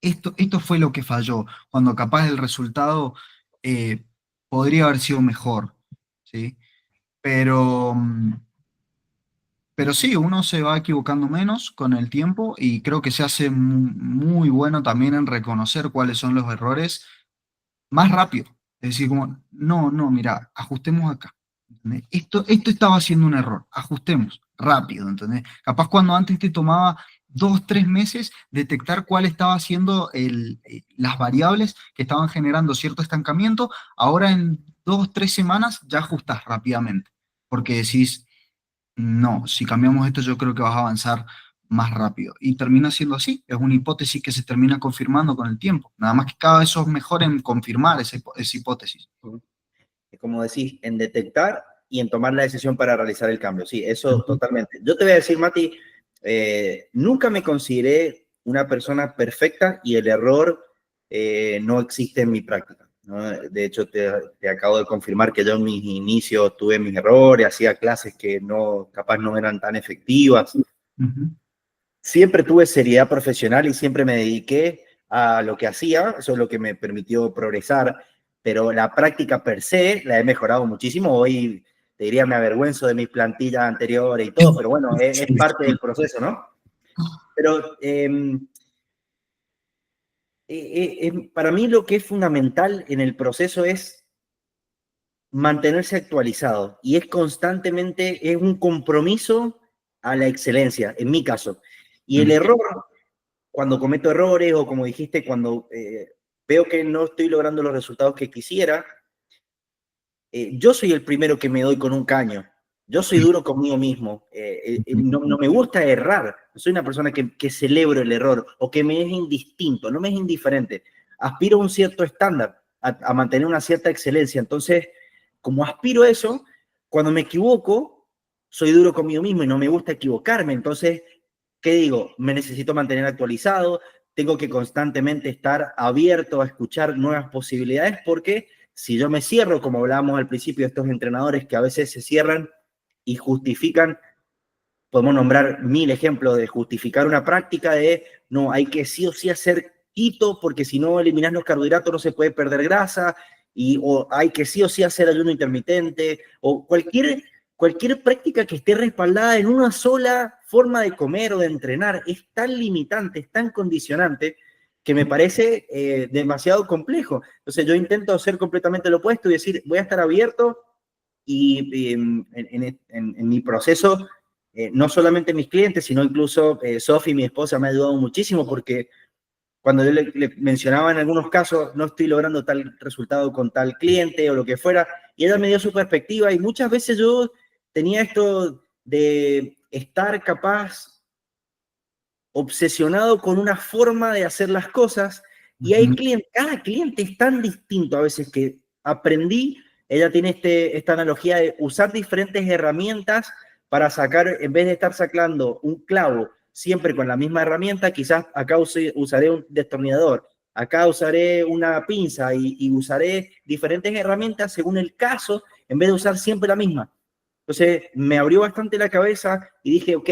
esto fue lo que falló, cuando capaz el resultado eh, podría haber sido mejor, ¿sí? Pero, pero sí, uno se va equivocando menos con el tiempo y creo que se hace muy bueno también en reconocer cuáles son los errores más rápido. Es decir, como, no, no, mira, ajustemos acá. ¿Entendés? Esto estaba siendo un error, ajustemos rápido, ¿entendés? Capaz cuando antes te tomaba 2, 3 meses detectar cuál estaba siendo las variables que estaban generando cierto estancamiento, ahora en 2, 3 semanas ya ajustás rápidamente, porque decís, no, si cambiamos esto yo creo que vas a avanzar más rápido. Y termina siendo así, es una hipótesis que se termina confirmando con el tiempo. Nada más que cada vez sos mejor en confirmar esa hipótesis. como decís, en detectar y en tomar la decisión para realizar el cambio. Sí, eso totalmente. Yo te voy a decir, Mati, nunca me consideré una persona perfecta y el error no existe en mi práctica, ¿no? De hecho, te acabo de confirmar que yo en mis inicios tuve mis errores, hacía clases que no, capaz no eran tan efectivas. Siempre tuve seriedad profesional y siempre me dediqué a lo que hacía, eso es lo que me permitió progresar, pero la práctica per se la he mejorado muchísimo. Hoy te diría me avergüenzo de mis plantillas anteriores y todo, pero bueno, es parte del proceso, ¿no? Pero para mí lo que es fundamental en el proceso es mantenerse actualizado y es constantemente, es un compromiso a la excelencia, en mi caso. Y el error, cuando cometo errores o como dijiste, cuando veo que no estoy logrando los resultados que quisiera, yo soy el primero que me doy con un caño. Yo soy duro conmigo mismo. No me gusta errar. Soy una persona que celebro el error o que me es indistinto, no me es indiferente. Aspiro a un cierto estándar, a mantener una cierta excelencia. Entonces, como aspiro a eso, cuando me equivoco, soy duro conmigo mismo y no me gusta equivocarme. Entonces, ¿qué digo? Me necesito mantener actualizado, tengo que constantemente estar abierto a escuchar nuevas posibilidades porque si yo me cierro, como hablábamos al principio de estos entrenadores que a veces se cierran y justifican, podemos nombrar 1000 ejemplos de justificar una práctica de, no, hay que sí o sí hacer keto porque si no eliminas los carbohidratos no se puede perder grasa, o hay que sí o sí hacer ayuno intermitente, o cualquier práctica que esté respaldada en una sola forma de comer o de entrenar, es tan limitante, es tan condicionante, que me parece demasiado complejo. Entonces yo intento hacer completamente lo opuesto y decir, voy a estar abierto y en mi proceso, no solamente mis clientes, sino incluso Sofi, mi esposa, me ha ayudado muchísimo porque cuando yo le mencionaba en algunos casos, no estoy logrando tal resultado con tal cliente o lo que fuera, y ella me dio su perspectiva y muchas veces yo tenía esto de estar capaz obsesionado con una forma de hacer las cosas y hay clientes, cada cliente es tan distinto a veces que aprendí, ella tiene esta analogía de usar diferentes herramientas para sacar, en vez de estar sacando un clavo siempre con la misma herramienta, quizás acá usaré un destornillador, acá usaré una pinza y usaré diferentes herramientas según el caso, en vez de usar siempre la misma. Entonces me abrió bastante la cabeza y dije, ok,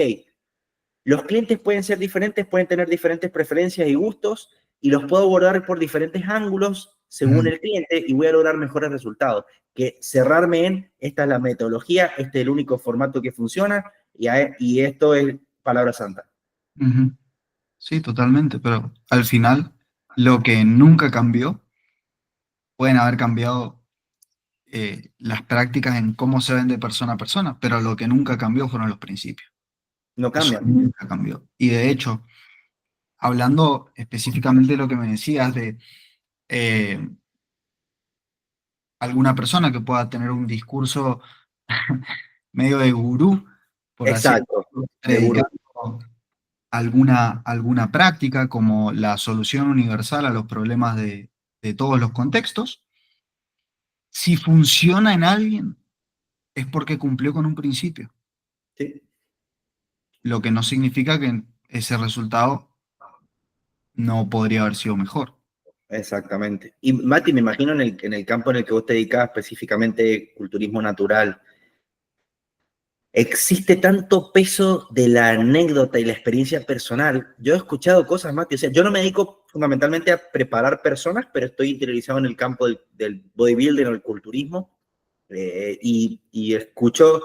los clientes pueden ser diferentes, pueden tener diferentes preferencias y gustos, y los puedo abordar por diferentes ángulos según el cliente y voy a lograr mejores resultados. Que cerrarme en, esta es la metodología, este es el único formato que funciona y esto es palabra santa. Sí, totalmente, pero al final lo que nunca cambió, pueden haber cambiado las prácticas en cómo se ven de persona a persona, pero lo que nunca cambió fueron los principios. No Eso cambia. nunca cambió. Y de hecho, hablando específicamente de lo que me decías de eh, alguna persona que pueda tener un discurso medio de gurú, por así Exacto, decirlo, de gurú. predicando alguna práctica como la solución universal a los problemas de todos los contextos. Si funciona en alguien, es porque cumplió con un principio, Sí, lo que no significa que ese resultado no podría haber sido mejor. exactamente. Y Mati, me imagino en el campo en el que vos te dedicás, específicamente culturismo natural, existe tanto peso de la anécdota y la experiencia personal. Yo he escuchado cosas, Mati, o sea, yo no me dedico fundamentalmente a preparar personas, pero estoy interiorizado en el campo del bodybuilding o el culturismo, y escucho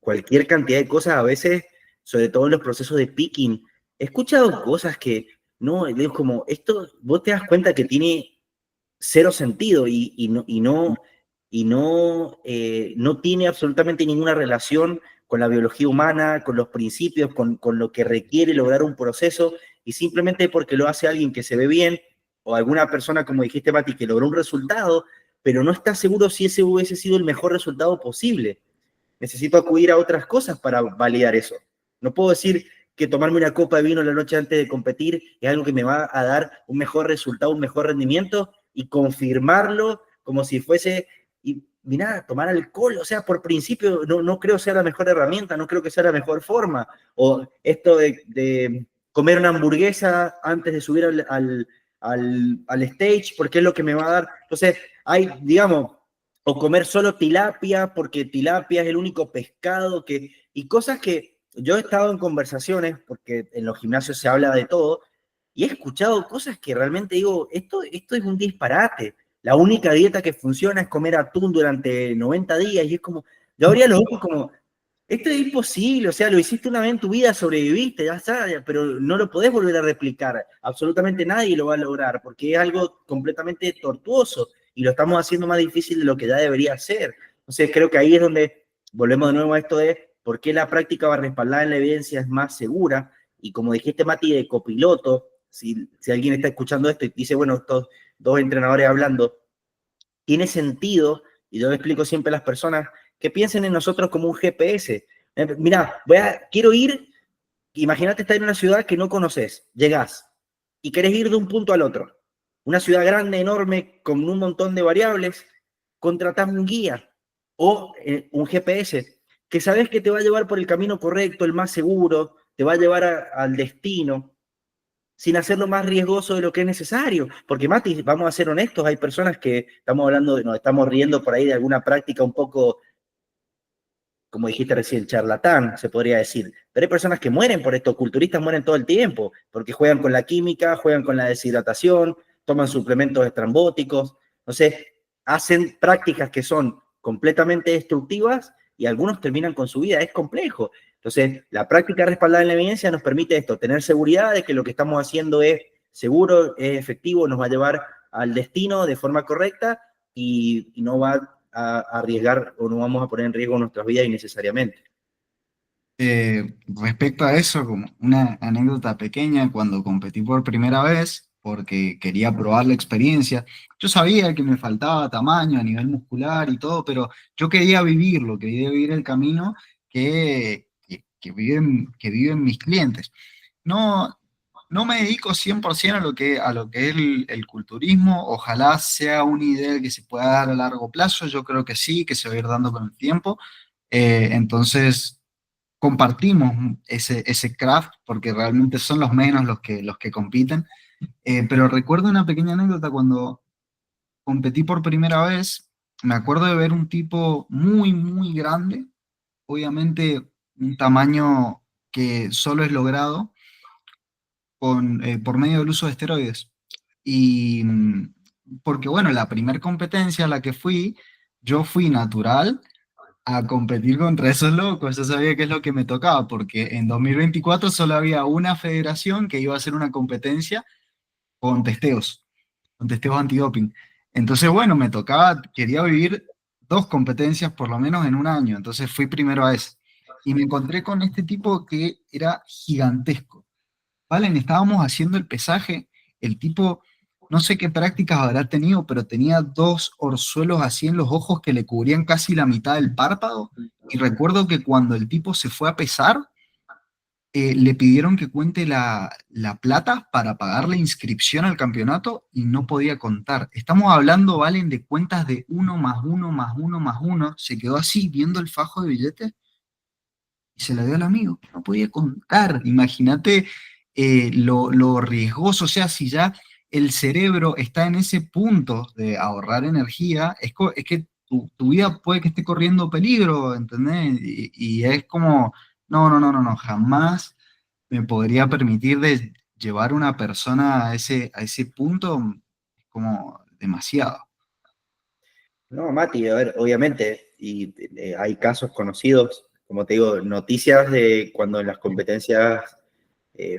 cualquier cantidad de cosas, a veces, sobre todo en los procesos de picking, he escuchado cosas que, no, es como, esto, vos te das cuenta que tiene cero sentido no tiene absolutamente ninguna relación con la biología humana, con los principios, con lo que requiere lograr un proceso, y simplemente porque lo hace alguien que se ve bien, o alguna persona, como dijiste, Mati, que logró un resultado, pero no está seguro si ese hubiese sido el mejor resultado posible. Necesito acudir a otras cosas para validar eso. No puedo decir que tomarme una copa de vino la noche antes de competir es algo que me va a dar un mejor resultado, un mejor rendimiento, y confirmarlo como si fuese, y mirá, tomar alcohol, o sea, por principio no creo sea la mejor herramienta, no creo que sea la mejor forma. O esto de comer una hamburguesa antes de subir al stage, porque es lo que me va a dar. Entonces, hay, digamos, o comer solo tilapia, porque tilapia es el único pescado que... Y cosas que yo he estado en conversaciones, porque en los gimnasios se habla de todo, y he escuchado cosas que realmente digo, esto es un disparate. La única dieta que funciona es comer atún durante 90 días y es como, yo abría los ojos como, esto es imposible, o sea, lo hiciste una vez en tu vida, sobreviviste, ya está, pero no lo podés volver a replicar. Absolutamente nadie lo va a lograr porque es algo completamente tortuoso y lo estamos haciendo más difícil de lo que ya debería ser. Entonces creo que ahí es donde volvemos de nuevo a esto de por qué la práctica va respaldada en la evidencia es más segura y como dijiste Mati, de copiloto, si alguien está escuchando esto y dice, bueno, estos dos entrenadores hablando, tiene sentido, y yo le explico siempre a las personas, que piensen en nosotros como un GPS. Mira, quiero ir, imagínate estar en una ciudad que no conoces, llegás y querés ir de un punto al otro. Una ciudad grande, enorme, con un montón de variables, contratás un guía o un GPS que sabes que te va a llevar por el camino correcto, el más seguro, te va a llevar al destino sin hacerlo más riesgoso de lo que es necesario. Porque, Mati, vamos a ser honestos, hay personas que estamos hablando, nos estamos riendo por ahí de alguna práctica un poco, como dijiste recién, charlatán, se podría decir. Pero hay personas que mueren por esto, culturistas mueren todo el tiempo, porque juegan con la química, juegan con la deshidratación, toman suplementos estrambóticos, no sé, hacen prácticas que son completamente destructivas y algunos terminan con su vida, es complejo. Entonces, la práctica respaldada en la evidencia nos permite esto, tener seguridad de que lo que estamos haciendo es seguro, es efectivo, nos va a llevar al destino de forma correcta y no va a arriesgar o no vamos a poner en riesgo nuestras vidas innecesariamente. Respecto a eso, como una anécdota pequeña, cuando competí por primera vez, porque quería probar la experiencia, yo sabía que me faltaba tamaño a nivel muscular y todo, pero yo quería vivirlo, quería vivir el camino que viven mis clientes. No, no me dedico 100% a lo que es el culturismo, ojalá sea una idea que se pueda dar a largo plazo, yo creo que sí, que se va a ir dando con el tiempo. Entonces compartimos ese craft, porque realmente son los menos los que compiten. Pero recuerdo una pequeña anécdota cuando competí por primera vez, me acuerdo de ver un tipo muy, muy grande, obviamente un tamaño que solo es logrado por medio del uso de esteroides. Y porque bueno, la primera competencia a la que fui, yo fui natural a competir contra esos locos. Yo sabía qué es lo que me tocaba, porque en 2024 solo había una federación que iba a hacer una competencia con testeos antidoping. Entonces, bueno, me tocaba, quería vivir dos competencias por lo menos en un año, entonces fui primero a esa. Y me encontré con este tipo que era gigantesco. Valen, estábamos haciendo el pesaje, el tipo, no sé qué prácticas habrá tenido, pero tenía dos orzuelos así en los ojos que le cubrían casi la mitad del párpado. Y recuerdo que cuando el tipo se fue a pesar, le pidieron que cuente la plata para pagar la inscripción al campeonato y no podía contar. Estamos hablando, Valen, de cuentas de uno más uno más uno más uno. Se quedó así viendo el fajo de billetes y se la dio al amigo, no podía contar. Imagínate lo riesgoso, o sea, si ya el cerebro está en ese punto de ahorrar energía, es que tu vida puede que esté corriendo peligro, ¿entendés? Y es como, no, jamás me podría permitir de llevar una persona a ese punto, es como demasiado. No, Mati, a ver, obviamente, y hay casos conocidos, como te digo, noticias de cuando en las competencias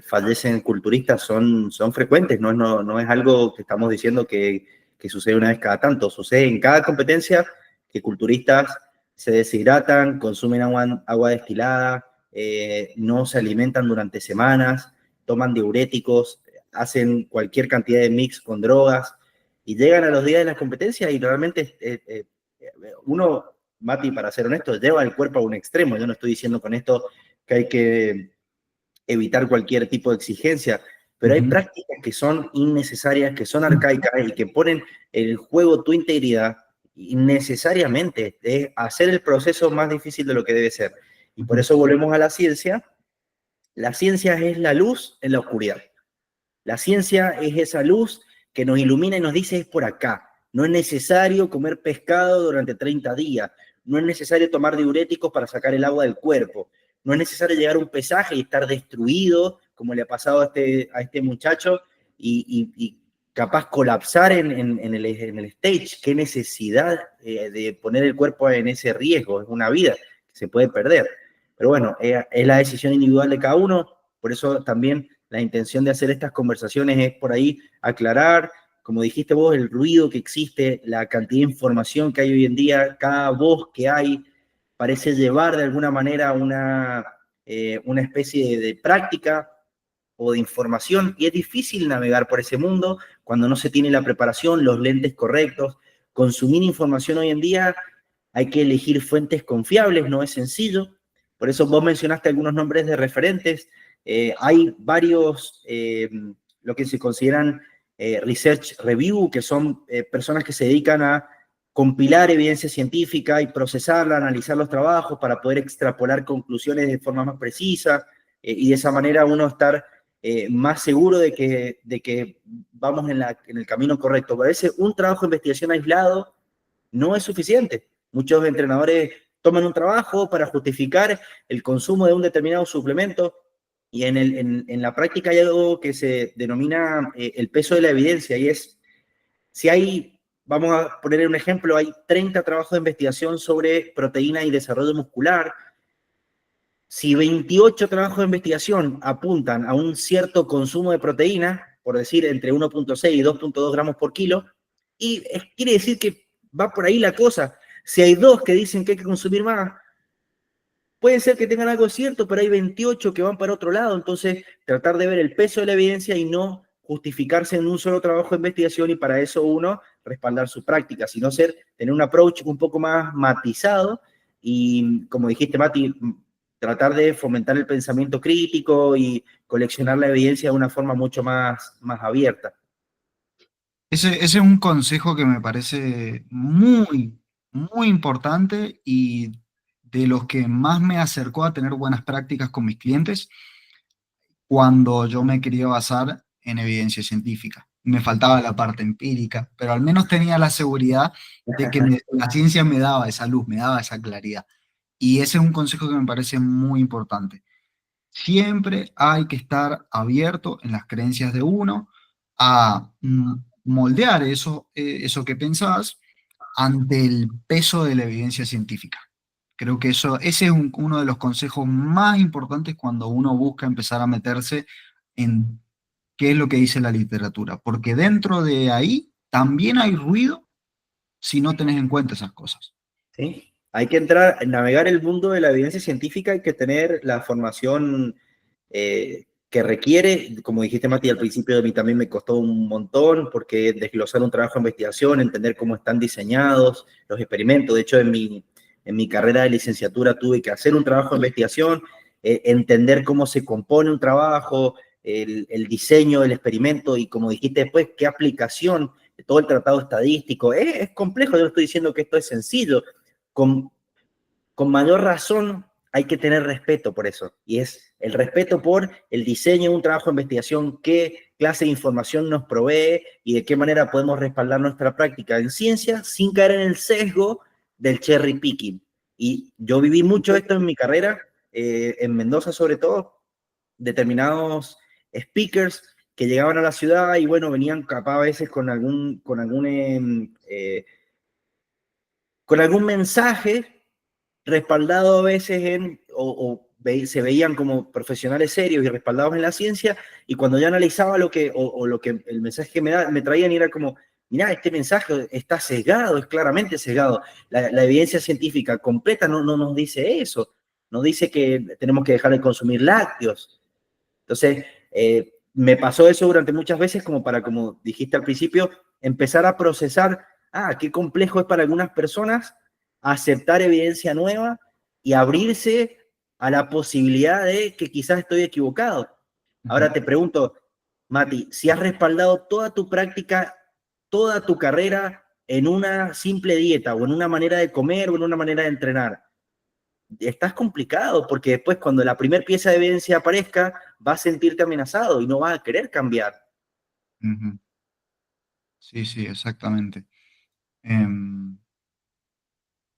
fallecen culturistas son frecuentes, no es algo que estamos diciendo que sucede una vez cada tanto, sucede en cada competencia que culturistas se deshidratan, consumen agua destilada, no se alimentan durante semanas, toman diuréticos, hacen cualquier cantidad de mix con drogas y llegan a los días de las competencias y realmente uno, Mati, para ser honesto, lleva el cuerpo a un extremo. Yo no estoy diciendo con esto que hay que evitar cualquier tipo de exigencia, pero hay Ujú. prácticas que son innecesarias, que son arcaicas y que ponen en juego tu integridad innecesariamente, es hacer el proceso más difícil de lo que debe ser. Y por eso volvemos a la ciencia. La ciencia es la luz en la oscuridad. La ciencia es esa luz que nos ilumina y nos dice es por acá. No es necesario comer pescado durante 30 días. No es necesario tomar diuréticos para sacar el agua del cuerpo. No es necesario llegar a un pesaje y estar destruido, como le ha pasado a este muchacho, y capaz colapsar en el stage. Qué necesidad de poner el cuerpo en ese riesgo. Es una vida que se puede perder. Pero bueno, es la decisión individual de cada uno. Por eso también la intención de hacer estas conversaciones es por ahí aclarar, como dijiste vos, el ruido que existe, la cantidad de información que hay hoy en día, cada voz que hay parece llevar de alguna manera una especie de práctica o de información, y es difícil navegar por ese mundo cuando no se tiene la preparación, los lentes correctos. Consumir información hoy en día hay que elegir fuentes confiables, no es sencillo. Por eso vos mencionaste algunos nombres de referentes. Hay varios, lo que se consideran research review, que son personas que se dedican a compilar evidencia científica y procesarla, analizar los trabajos para poder extrapolar conclusiones de forma más precisa, y de esa manera uno estar más seguro de que vamos en el camino correcto. A veces un trabajo de investigación aislado no es suficiente. Muchos entrenadores toman un trabajo para justificar el consumo de un determinado suplemento, y en la práctica hay algo que se denomina el peso de la evidencia, y es, si hay, vamos a poner un ejemplo, hay 30 trabajos de investigación sobre proteína y desarrollo muscular. Si 28 trabajos de investigación apuntan a un cierto consumo de proteína, por decir entre 1.6 y 2.2 gramos por kilo, y quiere decir que va por ahí la cosa. Si hay 2 que dicen que hay que consumir más, puede ser que tengan algo cierto, pero hay 28 que van para otro lado. Entonces, tratar de ver el peso de la evidencia y no justificarse en un solo trabajo de investigación, y para eso uno respaldar su práctica, sino tener un approach un poco más matizado y, como dijiste, Mati, tratar de fomentar el pensamiento crítico y coleccionar la evidencia de una forma mucho más abierta. Ese es un consejo que me parece muy, muy importante y de los que más me acercó a tener buenas prácticas con mis clientes cuando yo me quería basar en evidencia científica. Me faltaba la parte empírica, pero al menos tenía la seguridad de que la ciencia me daba esa luz, me daba esa claridad. Y ese es un consejo que me parece muy importante. Siempre hay que estar abierto en las creencias de uno a moldear eso que pensás ante el peso de la evidencia científica. Creo que ese es uno de los consejos más importantes cuando uno busca empezar a meterse en qué es lo que dice la literatura, porque dentro de ahí también hay ruido si no tenés en cuenta esas cosas. ¿Sí? Hay que navegar el mundo de la evidencia científica, hay que tener la formación que requiere. Como dijiste, Mati, al principio, de mí también me costó un montón, porque desglosar un trabajo de investigación, entender cómo están diseñados los experimentos. De hecho, en mi carrera de licenciatura tuve que hacer un trabajo de investigación, entender cómo se compone un trabajo, el diseño del experimento, y como dijiste después, qué aplicación de todo el tratado estadístico. Es complejo, yo no estoy diciendo que esto es sencillo. Con mayor razón hay que tener respeto por eso, y es el respeto por el diseño de un trabajo de investigación, qué clase de información nos provee y de qué manera podemos respaldar nuestra práctica en ciencia sin caer en el sesgo del cherry picking. Y yo viví mucho esto en mi carrera, en Mendoza sobre todo, determinados speakers que llegaban a la ciudad y bueno, venían capaz a veces con algún mensaje respaldado a veces se veían como profesionales serios y respaldados en la ciencia, y cuando yo analizaba lo que el mensaje que me traían, era como, mirá, este mensaje está sesgado, es claramente sesgado. La evidencia científica completa no nos dice eso, nos dice que tenemos que dejar de consumir lácteos. Entonces, me pasó eso durante muchas veces, como para, como dijiste al principio, empezar a procesar, qué complejo es para algunas personas aceptar evidencia nueva y abrirse a la posibilidad de que quizás estoy equivocado. Ahora te pregunto, Mati, si has respaldado toda tu práctica, toda tu carrera en una simple dieta o en una manera de comer o en una manera de entrenar, estás complicado porque después cuando la primera pieza de evidencia aparezca, vas a sentirte amenazado y no vas a querer cambiar. Ujú. Sí, sí, exactamente. Em,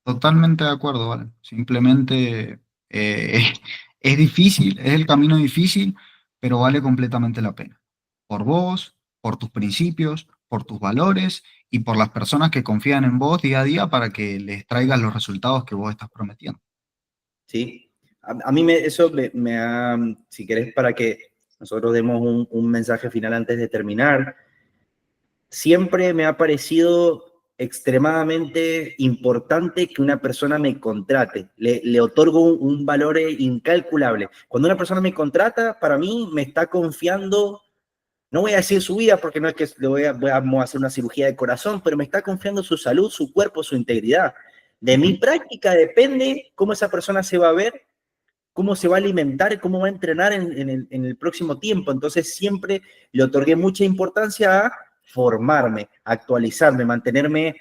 Totalmente de acuerdo, ¿vale? Simplemente es difícil, es el camino difícil, pero vale completamente la pena. Por vos, por tus principios, por tus valores y por las personas que confían en vos día a día para que les traigas los resultados que vos estás prometiendo. ¿Sí? A mí eso me ha, si querés, para que nosotros demos un mensaje final antes de terminar, siempre me ha parecido extremadamente importante que una persona me contrate. Le otorgo un valor incalculable. Cuando una persona me contrata, para mí me está confiando, no voy a decir su vida porque no es que le vamos a hacer una cirugía de corazón, pero me está confiando su salud, su cuerpo, su integridad. De mi Ujú. práctica depende cómo esa persona se va a ver, cómo se va a alimentar, cómo va a entrenar en el próximo tiempo. Entonces siempre le otorgué mucha importancia a formarme, actualizarme, mantenerme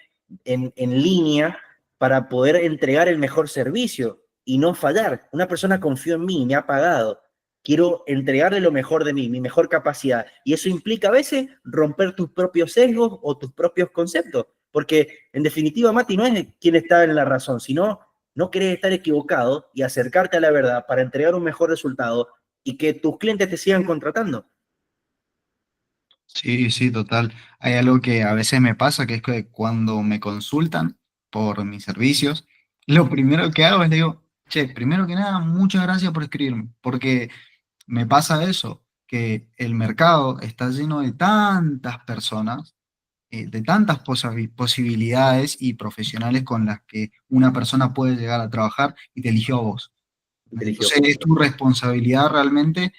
en línea para poder entregar el mejor servicio y no fallar. Una persona confió en mí, me ha pagado. Quiero entregarle lo mejor de mí, mi mejor capacidad. Y eso implica a veces romper tus propios sesgos o tus propios conceptos. Porque en definitiva, Mati, no es quien está en la razón, sino no querés estar equivocado y acercarte a la verdad para entregar un mejor resultado y que tus clientes te sigan contratando. Sí, sí, total. Hay algo que a veces me pasa, que es que cuando me consultan por mis servicios, lo primero que hago es le digo, che, primero que nada, muchas gracias por escribirme, porque me pasa eso, que el mercado está lleno de tantas personas, de tantas posibilidades y profesionales con las que una persona puede llegar a trabajar y te eligió a vos. Inteligió. Entonces es tu responsabilidad realmente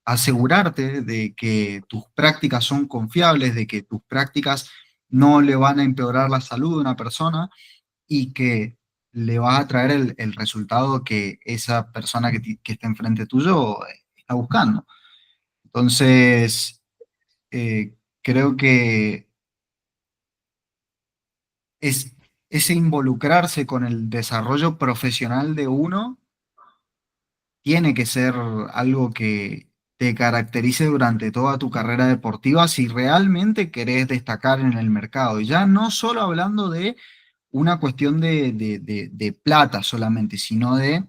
asegurarte de que tus prácticas son confiables, de que tus prácticas no le van a empeorar la salud de una persona y que le vas a traer el resultado que esa persona que está enfrente tuyo está buscando. Entonces, creo que es ese involucrarse con el desarrollo profesional de uno tiene que ser algo que te caracterice durante toda tu carrera deportiva si realmente querés destacar en el mercado. Y ya no solo hablando de una cuestión de plata solamente, sino de,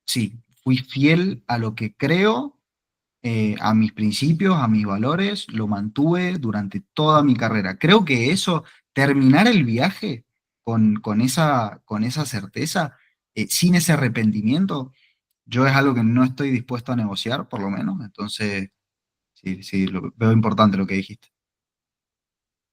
sí, fui fiel a lo que creo, a mis principios, a mis valores, lo mantuve durante toda mi carrera. Creo que eso, terminar el viaje con esa certeza, sin ese arrepentimiento, yo es algo que no estoy dispuesto a negociar, por lo menos. Entonces, sí, sí, veo importante lo que dijiste.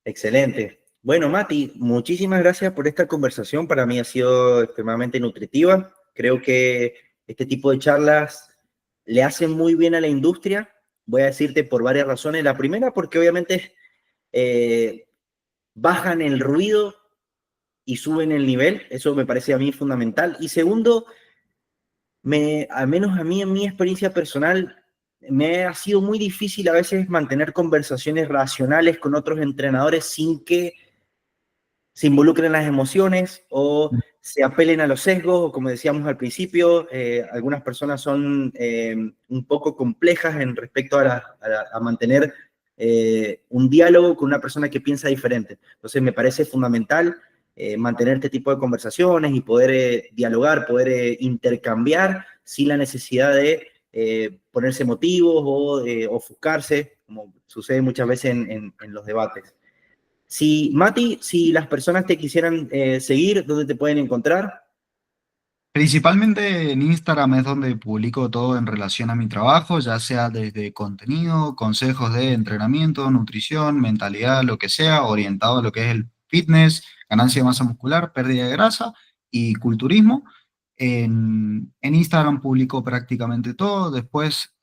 Excelente. Bueno, Mati, muchísimas gracias por esta conversación. Para mí ha sido extremadamente nutritiva. Creo que este tipo de charlas le hacen muy bien a la industria. Voy a decirte por varias razones. La primera, porque obviamente eh, bajan el ruido y suben el nivel. Eso me parece a mí fundamental. Y segundo, al menos a mí en mi experiencia personal, me ha sido muy difícil a veces mantener conversaciones racionales con otros entrenadores sin que se involucren las emociones o se apelen a los sesgos, o como decíamos al principio, algunas personas son un poco complejas en respecto a mantener un diálogo con una persona que piensa diferente. Entonces me parece fundamental mantener este tipo de conversaciones y poder dialogar, poder intercambiar sin la necesidad de ponerse motivos o ofuscarse, como sucede muchas veces en los debates. Si, Mati, si las personas te quisieran seguir, ¿dónde te pueden encontrar? Principalmente en Instagram es donde publico todo en relación a mi trabajo, ya sea desde contenido, consejos de entrenamiento, nutrición, mentalidad, lo que sea, orientado a lo que es el fitness, ganancia de masa muscular, pérdida de grasa y culturismo. En Instagram publico prácticamente todo. Después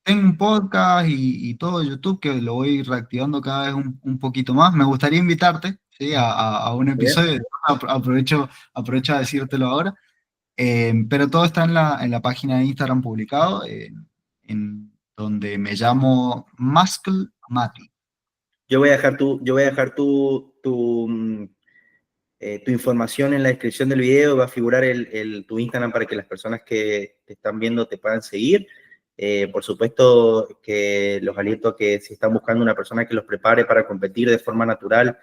tengo un podcast y todo YouTube que lo voy reactivando cada vez un poquito más. Me gustaría invitarte, ¿sí? A un Bien. episodio. Aprovecho a decírtelo ahora. Pero todo está en la página de Instagram publicado, en donde me llamo Muscle Mati. Yo voy a dejar tu información en la descripción del video, va a figurar tu Instagram para que las personas que te están viendo te puedan seguir. Por supuesto que los aliento a que si están buscando una persona que los prepare para competir de forma natural,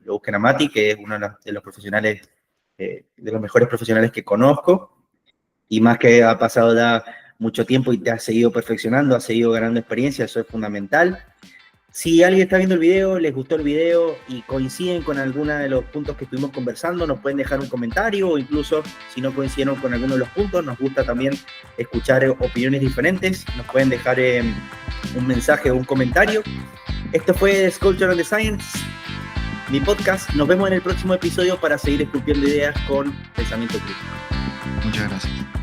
lo busquen a Mati, que es uno de los profesionales, de los mejores profesionales que conozco, y más que ha pasado ya mucho tiempo y te has seguido perfeccionando, has seguido ganando experiencia, eso es fundamental. Si alguien está viendo el video, les gustó el video y coinciden con alguno de los puntos que estuvimos conversando, nos pueden dejar un comentario, o incluso si no coincidieron con alguno de los puntos, nos gusta también escuchar opiniones diferentes, nos pueden dejar un mensaje o un comentario. Esto fue Sculpture and the Science, mi podcast. Nos vemos en el próximo episodio para seguir esculpiendo ideas con pensamiento crítico. Muchas gracias.